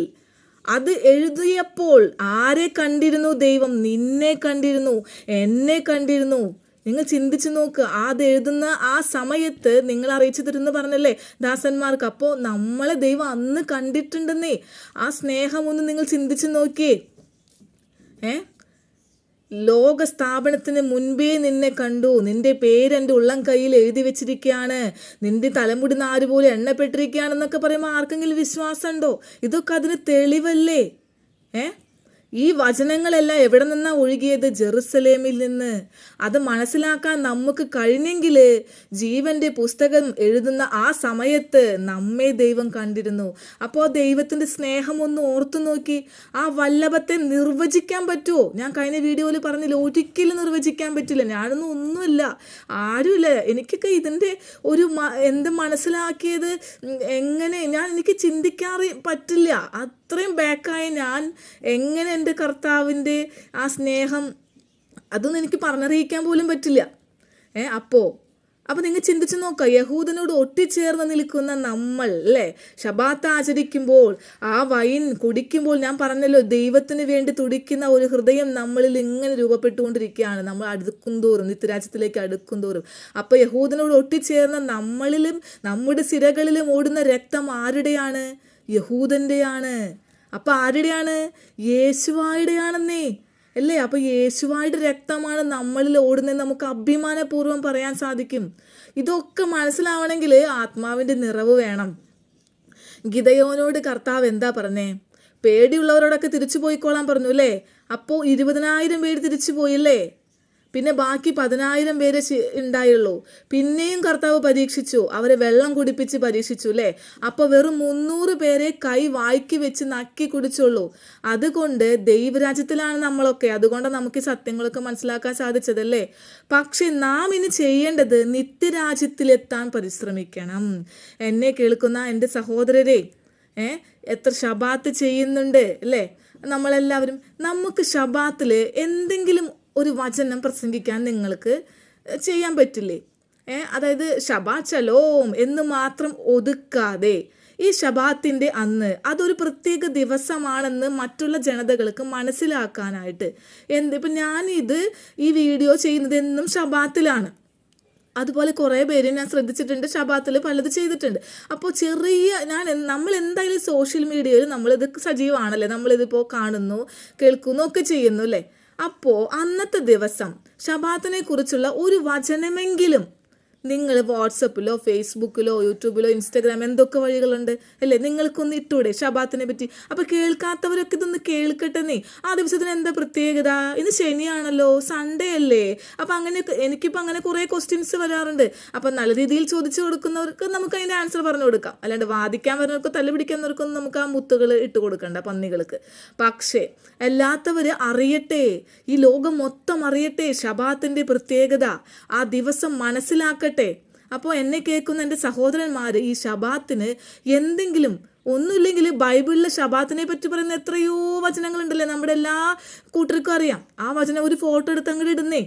S1: അത് എഴുതിയപ്പോൾ ആരെ കണ്ടിരുന്നു? ദൈവം നിന്നെ കണ്ടിരുന്നു, എന്നെ കണ്ടിരുന്നു. നിങ്ങൾ ചിന്തിച്ചു നോക്ക്, അത് എഴുതുന്ന ആ സമയത്ത് നിങ്ങൾ അറിയിച്ചു തരുന്നു പറഞ്ഞല്ലേ ദാസന്മാർക്ക്. അപ്പോൾ നമ്മളെ ദൈവം അന്ന് കണ്ടിട്ടുണ്ടെന്നേ. ആ സ്നേഹമൊന്ന് നിങ്ങൾ ചിന്തിച്ചു നോക്കിയേ. ലോക സ്ഥാപനത്തിന് മുൻപേ നിന്നെ കണ്ടു, നിന്റെ പേര് എൻ്റെ ഉള്ളം കയ്യിൽ എഴുതി വെച്ചിരിക്കുകയാണ്, നിന്റെ തലമുടി നാര് പോലെ എണ്ണപ്പെട്ടിരിക്കുകയാണെന്നൊക്കെ പറയുമ്പോൾ ആർക്കെങ്കിലും വിശ്വാസമുണ്ടോ? ഇതൊക്കെ അതിന് തെളിവല്ലേ. ഈ വചനങ്ങളെല്ലാം എവിടെ നിന്നാണ് ഒഴുകിയത്? ജെറുസലേമിൽ നിന്ന്. അത് മനസ്സിലാക്കാൻ നമുക്ക് കഴിഞ്ഞെങ്കിൽ ജീവൻ്റെ പുസ്തകം എഴുതുന്ന ആ സമയത്ത് നമ്മെ ദൈവം കണ്ടിരുന്നു. അപ്പോൾ ദൈവത്തിൻ്റെ സ്നേഹം ഒന്ന് ഓർത്തു നോക്കി. ആ വല്ലഭത്തെ നിർവചിക്കാൻ പറ്റുമോ? ഞാൻ കഴിഞ്ഞ വീഡിയോയിൽ പറഞ്ഞില്ല, ഒരിക്കലും നിർവചിക്കാൻ പറ്റില്ല. ഞാനൊന്നും ഒന്നുമില്ല, ആരുമില്ല. എനിക്കൊക്കെ ഇതിൻ്റെ ഒരു എന്ത് മനസ്സിലാക്കിയത് എങ്ങനെ എനിക്ക് ചിന്തിക്കാറ് പറ്റില്ല. അത്രയും ബാക്കായ ഞാൻ എങ്ങനെ എൻ്റെ കർത്താവിൻ്റെ ആ സ്നേഹം അതൊന്നും എനിക്ക് പറഞ്ഞറിയിക്കാൻ പോലും പറ്റില്ല. അപ്പോൾ നിങ്ങൾ ചിന്തിച്ച് നോക്കുക, യഹൂദനോട് ഒട്ടിച്ചേർന്ന് നിൽക്കുന്ന നമ്മൾ അല്ലേ, ശബാത്ത് ആചരിക്കുമ്പോൾ ആ വൈൻ കുടിക്കുമ്പോൾ ഞാൻ പറഞ്ഞല്ലോ, ദൈവത്തിന് വേണ്ടി തുടിക്കുന്ന ഒരു ഹൃദയം നമ്മളിൽ ഇങ്ങനെ രൂപപ്പെട്ടുകൊണ്ടിരിക്കുകയാണ്. നമ്മൾ അടുക്കും തോറും, നിത്യരാജ്യത്തിലേക്ക് അടുക്കും തോറും. അപ്പോൾ യഹൂദനോട് ഒട്ടിച്ചേർന്ന നമ്മളിലും നമ്മുടെ സിരകളിലും ഓടുന്ന രക്തം ആരുടെയാണ്? യഹൂദൻ്റെയാണ്. അപ്പം ആരുടെയാണ്? യേശുവായുടെയാണെന്നേ അല്ലേ. അപ്പോൾ യേശുവായുടെ രക്തമാണ് നമ്മളിൽ ഓടുന്നത് നമുക്ക് അഭിമാനപൂർവ്വം പറയാൻ സാധിക്കും. ഇതൊക്കെ മനസ്സിലാവണമെങ്കിൽ ആത്മാവിൻ്റെ നിറവ് വേണം. ഗിദെയോനോട് കർത്താവ് എന്താ പറഞ്ഞേ? പേടിയുള്ളവരോടൊക്കെ തിരിച്ചു പോയിക്കോളാൻ പറഞ്ഞു അല്ലേ. അപ്പോൾ 20,000 പേര് തിരിച്ചു പോയില്ലേ. പിന്നെ ബാക്കി 10,000 പേരെ ഉണ്ടായുള്ളൂ. പിന്നെയും കർത്താവ് പരീക്ഷിച്ചു, അവരെ വെള്ളം കുടിപ്പിച്ച് പരീക്ഷിച്ചു അല്ലേ. അപ്പോൾ വെറും 300 പേരെ കൈ വായ്ക്ക് വെച്ച് നക്കി കുടിച്ചുള്ളൂ. അതുകൊണ്ട് ദൈവരാജ്യത്തിലാണ് നമ്മളൊക്കെ, അതുകൊണ്ട് നമുക്ക് ഈ സത്യങ്ങളൊക്കെ മനസ്സിലാക്കാൻ സാധിച്ചതല്ലേ. പക്ഷെ നാം ഇനി ചെയ്യേണ്ടത് നിത്യരാജ്യത്തിലെത്താൻ പരിശ്രമിക്കണം. എന്നെ കേൾക്കുന്ന എൻ്റെ സഹോദരരെ, എത്ര ശബാത്ത് ചെയ്യുന്നുണ്ട് അല്ലേ നമ്മളെല്ലാവരും. നമുക്ക് ശബാത്തിൽ എന്തെങ്കിലും ഒരു വചനം പ്രസംഗിക്കാൻ നിങ്ങൾക്ക് ചെയ്യാൻ പറ്റില്ലേ? അതായത് ശബാത്ത് ശലോം എന്ന് മാത്രം ഒതുക്കാതെ ഈ ശബാത്തിൻ്റെ അന്ന് അതൊരു പ്രത്യേക ദിവസമാണെന്ന് മറ്റുള്ള ജനതകൾക്ക് മനസ്സിലാക്കാനായിട്ട് ഇപ്പം ഈ വീഡിയോ ചെയ്യുന്നത് എന്നും ശബാത്തിലാണ്. അതുപോലെ കുറേ പേര് ഞാൻ ശ്രദ്ധിച്ചിട്ടുണ്ട്, ശബാത്തിൽ പലത് ചെയ്തിട്ടുണ്ട്. അപ്പോൾ നമ്മൾ എന്തായാലും സോഷ്യൽ മീഡിയയിൽ നമ്മളിത് സജീവമാണല്ലേ, നമ്മളിതിപ്പോൾ കാണുന്നു, കേൾക്കുന്നു ഒക്കെ ചെയ്യുന്നു അല്ലേ. അപ്പോൾ അന്നത്തെ ദിവസം ശബാത്തിനെ കുറിച്ചുള്ള ഒരു വചനമെങ്കിലും നിങ്ങൾ വാട്സപ്പിലോ ഫേസ്ബുക്കിലോ യൂട്യൂബിലോ ഇൻസ്റ്റാഗ്രാം എന്തൊക്കെ വഴികളുണ്ട് അല്ലേ, നിങ്ങൾക്കൊന്ന് ഇട്ടൂടെ ശബാത്തിനെ പറ്റി? അപ്പോൾ കേൾക്കാത്തവരൊക്കെ ഇതൊന്ന് കേൾക്കട്ടെന്നേ. ആ ദിവസത്തിന് എന്താ പ്രത്യേകത? ഇന്ന് ശനിയാണല്ലോ, സൺഡേ അല്ലേ. അപ്പോൾ എനിക്കിപ്പോൾ അങ്ങനെ കുറേ ക്വസ്റ്റ്യൻസ് വരാറുണ്ട്. അപ്പം നല്ല രീതിയിൽ ചോദിച്ചു കൊടുക്കുന്നവർക്ക് നമുക്ക് അതിൻ്റെ ആൻസർ പറഞ്ഞു കൊടുക്കാം. അല്ലാണ്ട് വാദിക്കാൻ വരുന്നവർക്ക് തല്ല് പിടിക്കുന്നവർക്കൊന്നും നമുക്ക് ആ മുത്തുകൾ ഇട്ട് കൊടുക്കണ്ട പന്നികൾക്ക്. പക്ഷേ അല്ലാത്തവർ അറിയട്ടെ, ഈ ലോകം മൊത്തം അറിയട്ടെ ശബാത്തിൻ്റെ പ്രത്യേകത, ആ ദിവസം മനസ്സിലാക്കട്ടെ. അപ്പോൾ എന്നെ കേൾക്കുന്ന എൻ്റെ സഹോദരന്മാർ ഈ ശബാത്തിന് എന്തെങ്കിലും ഒന്നുമില്ലെങ്കിൽ ബൈബിളിലെ ശബാത്തിനെ പറ്റി പറയുന്ന എത്രയോ വചനങ്ങളുണ്ടല്ലേ, നമ്മുടെ എല്ലാ കൂട്ടർക്കും അറിയാം. ആ വചനം ഒരു ഫോട്ടോ എടുത്ത് അങ്ങോട്ട് ഇടുന്നേ.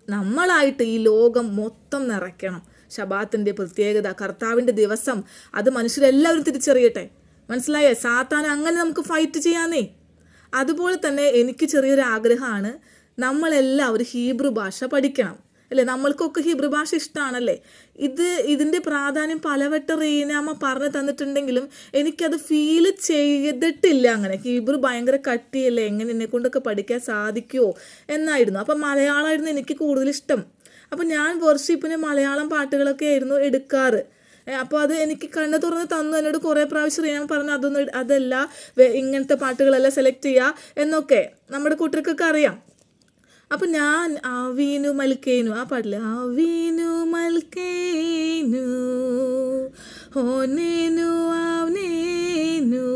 S1: നമ്മളായിട്ട് ഈ ലോകം മൊത്തം നിറയ്ക്കണം ശബാത്തിൻ്റെ പ്രത്യേകത, കർത്താവിൻ്റെ ദിവസം. അത് മനുഷ്യരെല്ലാവരും തിരിച്ചറിയട്ടെ. മനസ്സിലായേ? സാത്താൻ അങ്ങനെ നമുക്ക് ഫൈറ്റ് ചെയ്യാന്നേ. അതുപോലെ തന്നെ എനിക്ക് ചെറിയൊരു ആഗ്രഹമാണ്, നമ്മളെല്ലാവരും ഹീബ്രു ഭാഷ പഠിക്കണം അല്ലേ? നമ്മൾക്കൊക്കെ ഹീബ്രു ഭാഷ ഇഷ്ടമാണല്ലേ? ഇതിൻ്റെ പ്രാധാന്യം പലവട്ടം റീനാമ്മ പറഞ്ഞു തന്നിട്ടുണ്ടെങ്കിലും എനിക്കത് ഫീൽ ചെയ്തിട്ടില്ല. അങ്ങനെ ഹീബ്രു ഭയങ്കര കട്ടിയല്ലേ, എങ്ങനെ എന്നെക്കൊണ്ടൊക്കെ പഠിക്കാൻ സാധിക്കുമോ എന്നായിരുന്നു. അപ്പം മലയാളമായിരുന്നു എനിക്ക് കൂടുതൽ ഇഷ്ടം. അപ്പം ഞാൻ വർഷിപ്പിന് മലയാളം പാട്ടുകളൊക്കെ ആയിരുന്നു എടുക്കാറ്. അപ്പോൾ അത് എനിക്ക് കണ്ണ് തുറന്ന് തന്നു. എന്നോട് കുറേ പ്രാവശ്യം ഞാൻ പറഞ്ഞു അതല്ല, ഇങ്ങനത്തെ പാട്ടുകളല്ല സെലക്ട് ചെയ്യുക എന്നൊക്കെ നമ്മുടെ കൂട്ടർക്കൊക്കെ അറിയാം. അപ്പം ഞാൻ ആവീനു മൽക്കേനു, ആ പാട്ടില് ആവീനു മൽക്കേനു ഓനേനു ആവ്നേനു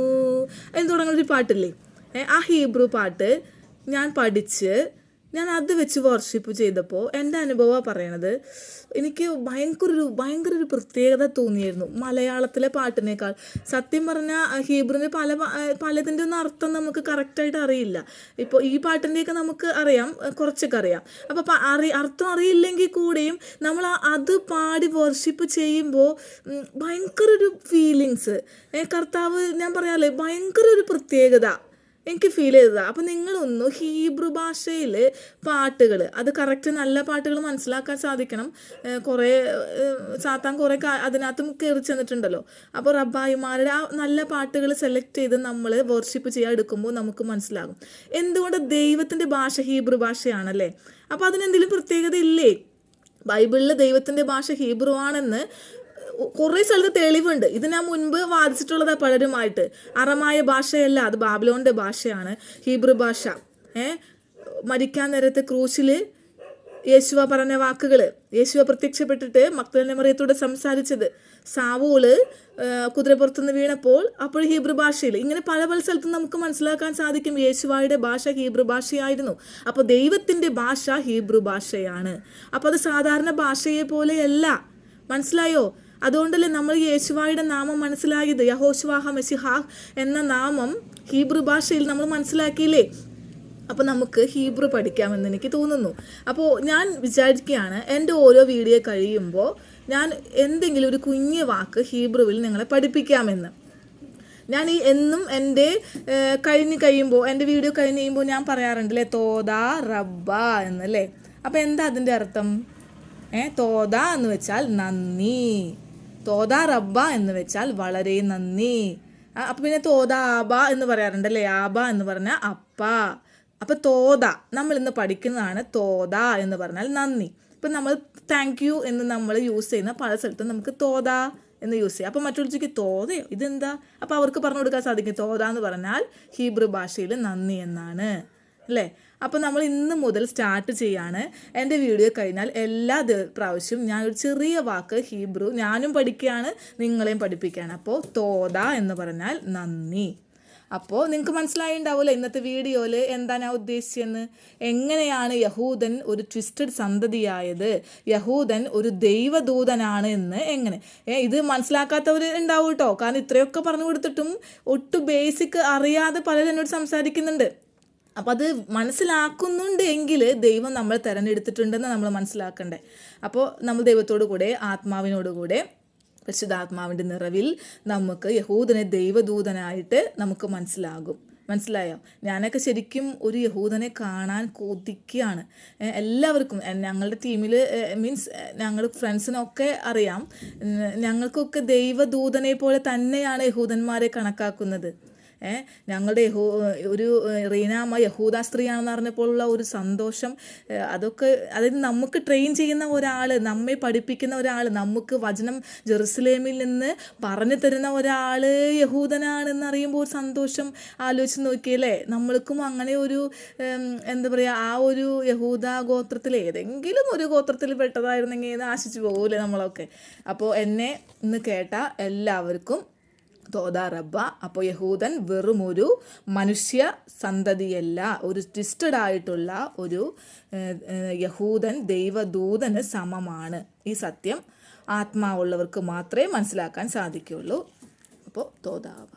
S1: എന്ന് തുടങ്ങുന്നൊരു പാട്ടില്ലേ, ആ ഹീബ്രു പാട്ട് ഞാൻ പഠിച്ച് ഞാൻ അത് വെച്ച് വർഷിപ്പ് ചെയ്തപ്പോൾ എൻ്റെ അനുഭവമാണ് പറയണത്. എനിക്ക് ഭയങ്കര ഒരു പ്രത്യേകത തോന്നിയായിരുന്നു മലയാളത്തിലെ പാട്ടിനേക്കാൾ. സത്യം പറഞ്ഞാൽ ഹീബ്രുവിൻ്റെ പലതിൻ്റെ ഒന്നും അർത്ഥം നമുക്ക് കറക്റ്റായിട്ട് അറിയില്ല. ഇപ്പോൾ ഈ പാട്ടിൻ്റെയൊക്കെ നമുക്ക് അറിയാം, കുറച്ചൊക്കെ അറിയാം. അപ്പോൾ അർത്ഥം അറിയില്ലെങ്കിൽ കൂടിയും നമ്മൾ അത് പാടി വർഷിപ്പ് ചെയ്യുമ്പോൾ ഭയങ്കര ഒരു ഫീലിങ്സ്, കർത്താവ് ഞാൻ പറയാമല്ലേ ഭയങ്കര ഒരു പ്രത്യേകത എനിക്ക് ഫീൽ ചെയ്തതാണ്. അപ്പം നിങ്ങളൊന്ന് ഹീബ്രു ഭാഷയിൽ പാട്ടുകൾ, അത് കറക്റ്റ് നല്ല പാട്ടുകൾ മനസ്സിലാക്കാൻ സാധിക്കണം. സാത്താൻ കുറേ അതിനകത്തും കയറി ചെന്നിട്ടുണ്ടല്ലോ. അപ്പോൾ റബ്ബായിമാരുടെ ആ നല്ല പാട്ടുകൾ സെലക്ട് ചെയ്ത് നമ്മൾ വർഷിപ്പ് ചെയ്യാൻ എടുക്കുമ്പോൾ നമുക്ക് മനസ്സിലാകും എന്തുകൊണ്ട് ദൈവത്തിൻ്റെ ഭാഷ ഹീബ്രു ഭാഷയാണല്ലേ. അപ്പോൾ അതിനെന്തെങ്കിലും പ്രത്യേകത ഇല്ലേ? ബൈബിളിൽ ദൈവത്തിൻ്റെ ഭാഷ ഹീബ്രു ആണെന്ന് കുറേ സ്ഥലത്ത് തെളിവുണ്ട്. ഇത് ഞാൻ മുൻപ് വാദിച്ചിട്ടുള്ളതാണ് പലരുമായിട്ട്. അറമായ ഭാഷയല്ല, അത് ബാബിലോണിൻ്റെ ഭാഷയാണ് ഹീബ്രു ഭാഷ. മരിക്കാൻ നേരത്തെ ക്രൂശിൽ യേശുവ പറഞ്ഞ വാക്കുകൾ, യേശുവ പ്രത്യക്ഷപ്പെട്ടിട്ട് മഗ്ദലന മറിയത്തോട് സംസാരിച്ചത്, സാവൂള് കുതിരപ്പുറത്തുനിന്ന് വീണപ്പോൾ അപ്പോൾ ഹീബ്രു ഭാഷയിൽ, ഇങ്ങനെ പല സ്ഥലത്തും നമുക്ക് മനസ്സിലാക്കാൻ സാധിക്കും യേശുവായുടെ ഭാഷ ഹീബ്രു ഭാഷയായിരുന്നു. അപ്പോൾ ദൈവത്തിൻ്റെ ഭാഷ ഹീബ്രു ഭാഷയാണ്. അപ്പോൾ അത് സാധാരണ ഭാഷയെ പോലെയല്ല, മനസ്സിലായോ? അതുകൊണ്ടല്ലേ നമ്മൾ യേശുവായുടെ നാമം മനസ്സിലായത്, യഹോശുവാഹ മെസിഹാഹ് എന്ന നാമം ഹീബ്രു ഭാഷയിൽ നമ്മൾ മനസ്സിലാക്കിയില്ലേ? അപ്പോൾ നമുക്ക് ഹീബ്രു പഠിക്കാമെന്ന് എനിക്ക് തോന്നുന്നു. അപ്പോൾ ഞാൻ വിചാരിക്കുകയാണ് എൻ്റെ ഓരോ വീഡിയോ കഴിയുമ്പോൾ ഞാൻ എന്തെങ്കിലും ഒരു കുഞ്ഞു വാക്ക് ഹീബ്രുവിൽ നിങ്ങളെ പഠിപ്പിക്കാമെന്ന്. ഞാൻ എന്നും എൻ്റെ കഴിയുമ്പോൾ എൻ്റെ വീഡിയോ കഴിഞ്ഞ് കഴിയുമ്പോൾ ഞാൻ പറയാറുണ്ടല്ലേ തോദ റബ്ബ എന്നല്ലേ. അപ്പോൾ എന്താ അതിൻ്റെ അർത്ഥം? തോദ എന്ന് വെച്ചാൽ നന്ദി, തോദ റബ്ബ എന്ന് വെച്ചാൽ വളരെ നന്ദി. അപ്പം പിന്നെ തോദ ആബ എന്ന് പറയാറുണ്ടല്ലേ, ആബ എന്ന് പറഞ്ഞാൽ അപ്പ. അപ്പം തോദ നമ്മൾ ഇന്ന് പഠിക്കുന്നതാണ്. തോദ എന്ന് പറഞ്ഞാൽ നന്ദി. ഇപ്പം നമ്മൾ താങ്ക് യു എന്ന് നമ്മൾ യൂസ് ചെയ്യുന്ന പല സ്ഥലത്തും നമുക്ക് തോദ എന്ന് യൂസ് ചെയ്യാം. അപ്പം മറ്റൊരു തോദയോ ഇതെന്താ? അപ്പോൾ അവർക്ക് പറഞ്ഞു കൊടുക്കാൻ സാധിക്കും തോദ എന്ന് പറഞ്ഞാൽ ഹീബ്രു ഭാഷയിൽ നന്ദി എന്നാണ് അല്ലേ. അപ്പോൾ നമ്മൾ ഇന്ന് മുതൽ സ്റ്റാർട്ട് ചെയ്യാണ്. എൻ്റെ വീഡിയോ കഴിഞ്ഞാൽ എല്ലാ പ്രാവശ്യവും ഞാനൊരു ചെറിയ വാക്ക് ഹീബ്രു ഞാനും പഠിക്കുകയാണ്, നിങ്ങളെയും പഠിപ്പിക്കുകയാണ്. അപ്പോൾ തോദ എന്ന് പറഞ്ഞാൽ നന്ദി. അപ്പോൾ നിങ്ങൾക്ക് മനസ്സിലായിട്ടുണ്ടാവില്ല ഇന്നത്തെ വീഡിയോയിൽ എന്താ ഞാൻ ഉദ്ദേശിച്ചതെന്ന്. എങ്ങനെയാണ് യഹൂദൻ ഒരു ട്വിസ്റ്റഡ് സന്തതിയായത്, യഹൂദൻ ഒരു ദൈവദൂതനാണ് എന്ന് എങ്ങനെ. ഇത് മനസ്സിലാക്കാത്തവർ ഉണ്ടാവും കേട്ടോ. കാരണം ഇത്രയൊക്കെ പറഞ്ഞു കൊടുത്തിട്ടും ഒട്ടും ബേസിക് അറിയാതെ പലരും എന്നോട് സംസാരിക്കുന്നുണ്ട്. അപ്പം അത് മനസ്സിലാക്കുന്നുണ്ട് എങ്കിൽ ദൈവം നമ്മൾ തിരഞ്ഞെടുത്തിട്ടുണ്ടെന്ന് നമ്മൾ മനസ്സിലാക്കണ്ടേ. അപ്പോൾ നമ്മൾ ദൈവത്തോടു കൂടെ ആത്മാവിനോടുകൂടെ പരിശുദ്ധാത്മാവിൻ്റെ നിറവിൽ നമുക്ക് യഹൂദനെ ദൈവദൂതനായിട്ട് നമുക്ക് മനസ്സിലായോ? ഞാനൊക്കെ ശരിക്കും ഒരു യഹൂദനെ കാണാൻ കൊതിക്കുകയാണ്. എല്ലാവർക്കും ഞങ്ങളുടെ ടീമിൽ മീൻസ് ഞങ്ങളുടെ ഫ്രണ്ട്സിനൊക്കെ അറിയാം, ഞങ്ങൾക്കൊക്കെ ദൈവദൂതനെ പോലെ തന്നെയാണ് യഹൂദന്മാരെ കണക്കാക്കുന്നത്. ഞങ്ങളുടെ ഒരു റീനാമ്മ യഹൂദ സ്ത്രീയാണെന്ന് അറിഞ്ഞപ്പോഴുള്ള ഒരു സന്തോഷം, അതൊക്കെ അതായത് നമുക്ക് ട്രെയിൻ ചെയ്യുന്ന ഒരാൾ, നമ്മെ പഠിപ്പിക്കുന്ന ഒരാൾ, നമുക്ക് വചനം ജെറുസലേമിൽ നിന്ന് പറഞ്ഞു തരുന്ന ഒരാൾ യഹൂദനാണെന്ന് അറിയുമ്പോൾ ഒരു സന്തോഷം ആലോചിച്ച് നോക്കിയല്ലേ. നമ്മൾക്കും അങ്ങനെ ഒരു എന്താ പറയുക, ആ ഒരു യഹൂദ ഗോത്രത്തിൽ ഏതെങ്കിലും ഒരു ഗോത്രത്തിൽ പെട്ടതായിരുന്നെങ്കിൽ എന്ന് ആശിച്ചു പോകൂലേ നമ്മളൊക്കെ. അപ്പോൾ എന്നെ ഇന്ന് കേട്ട എല്ലാവർക്കും തോദ റബ്ബ. അപ്പോൾ യഹൂദൻ വെറും ഒരു മനുഷ്യ സന്തതിയല്ല, ഒരു ട്വിസ്റ്റഡ് ആയിട്ടുള്ള ഒരു യഹൂദൻ ദൈവദൂതന് സമമാണ്. ഈ സത്യം ആത്മാവുള്ളവർക്ക് മാത്രമേ മനസ്സിലാക്കാൻ സാധിക്കുകയുള്ളൂ. അപ്പോൾ തോദ റബ്ബ.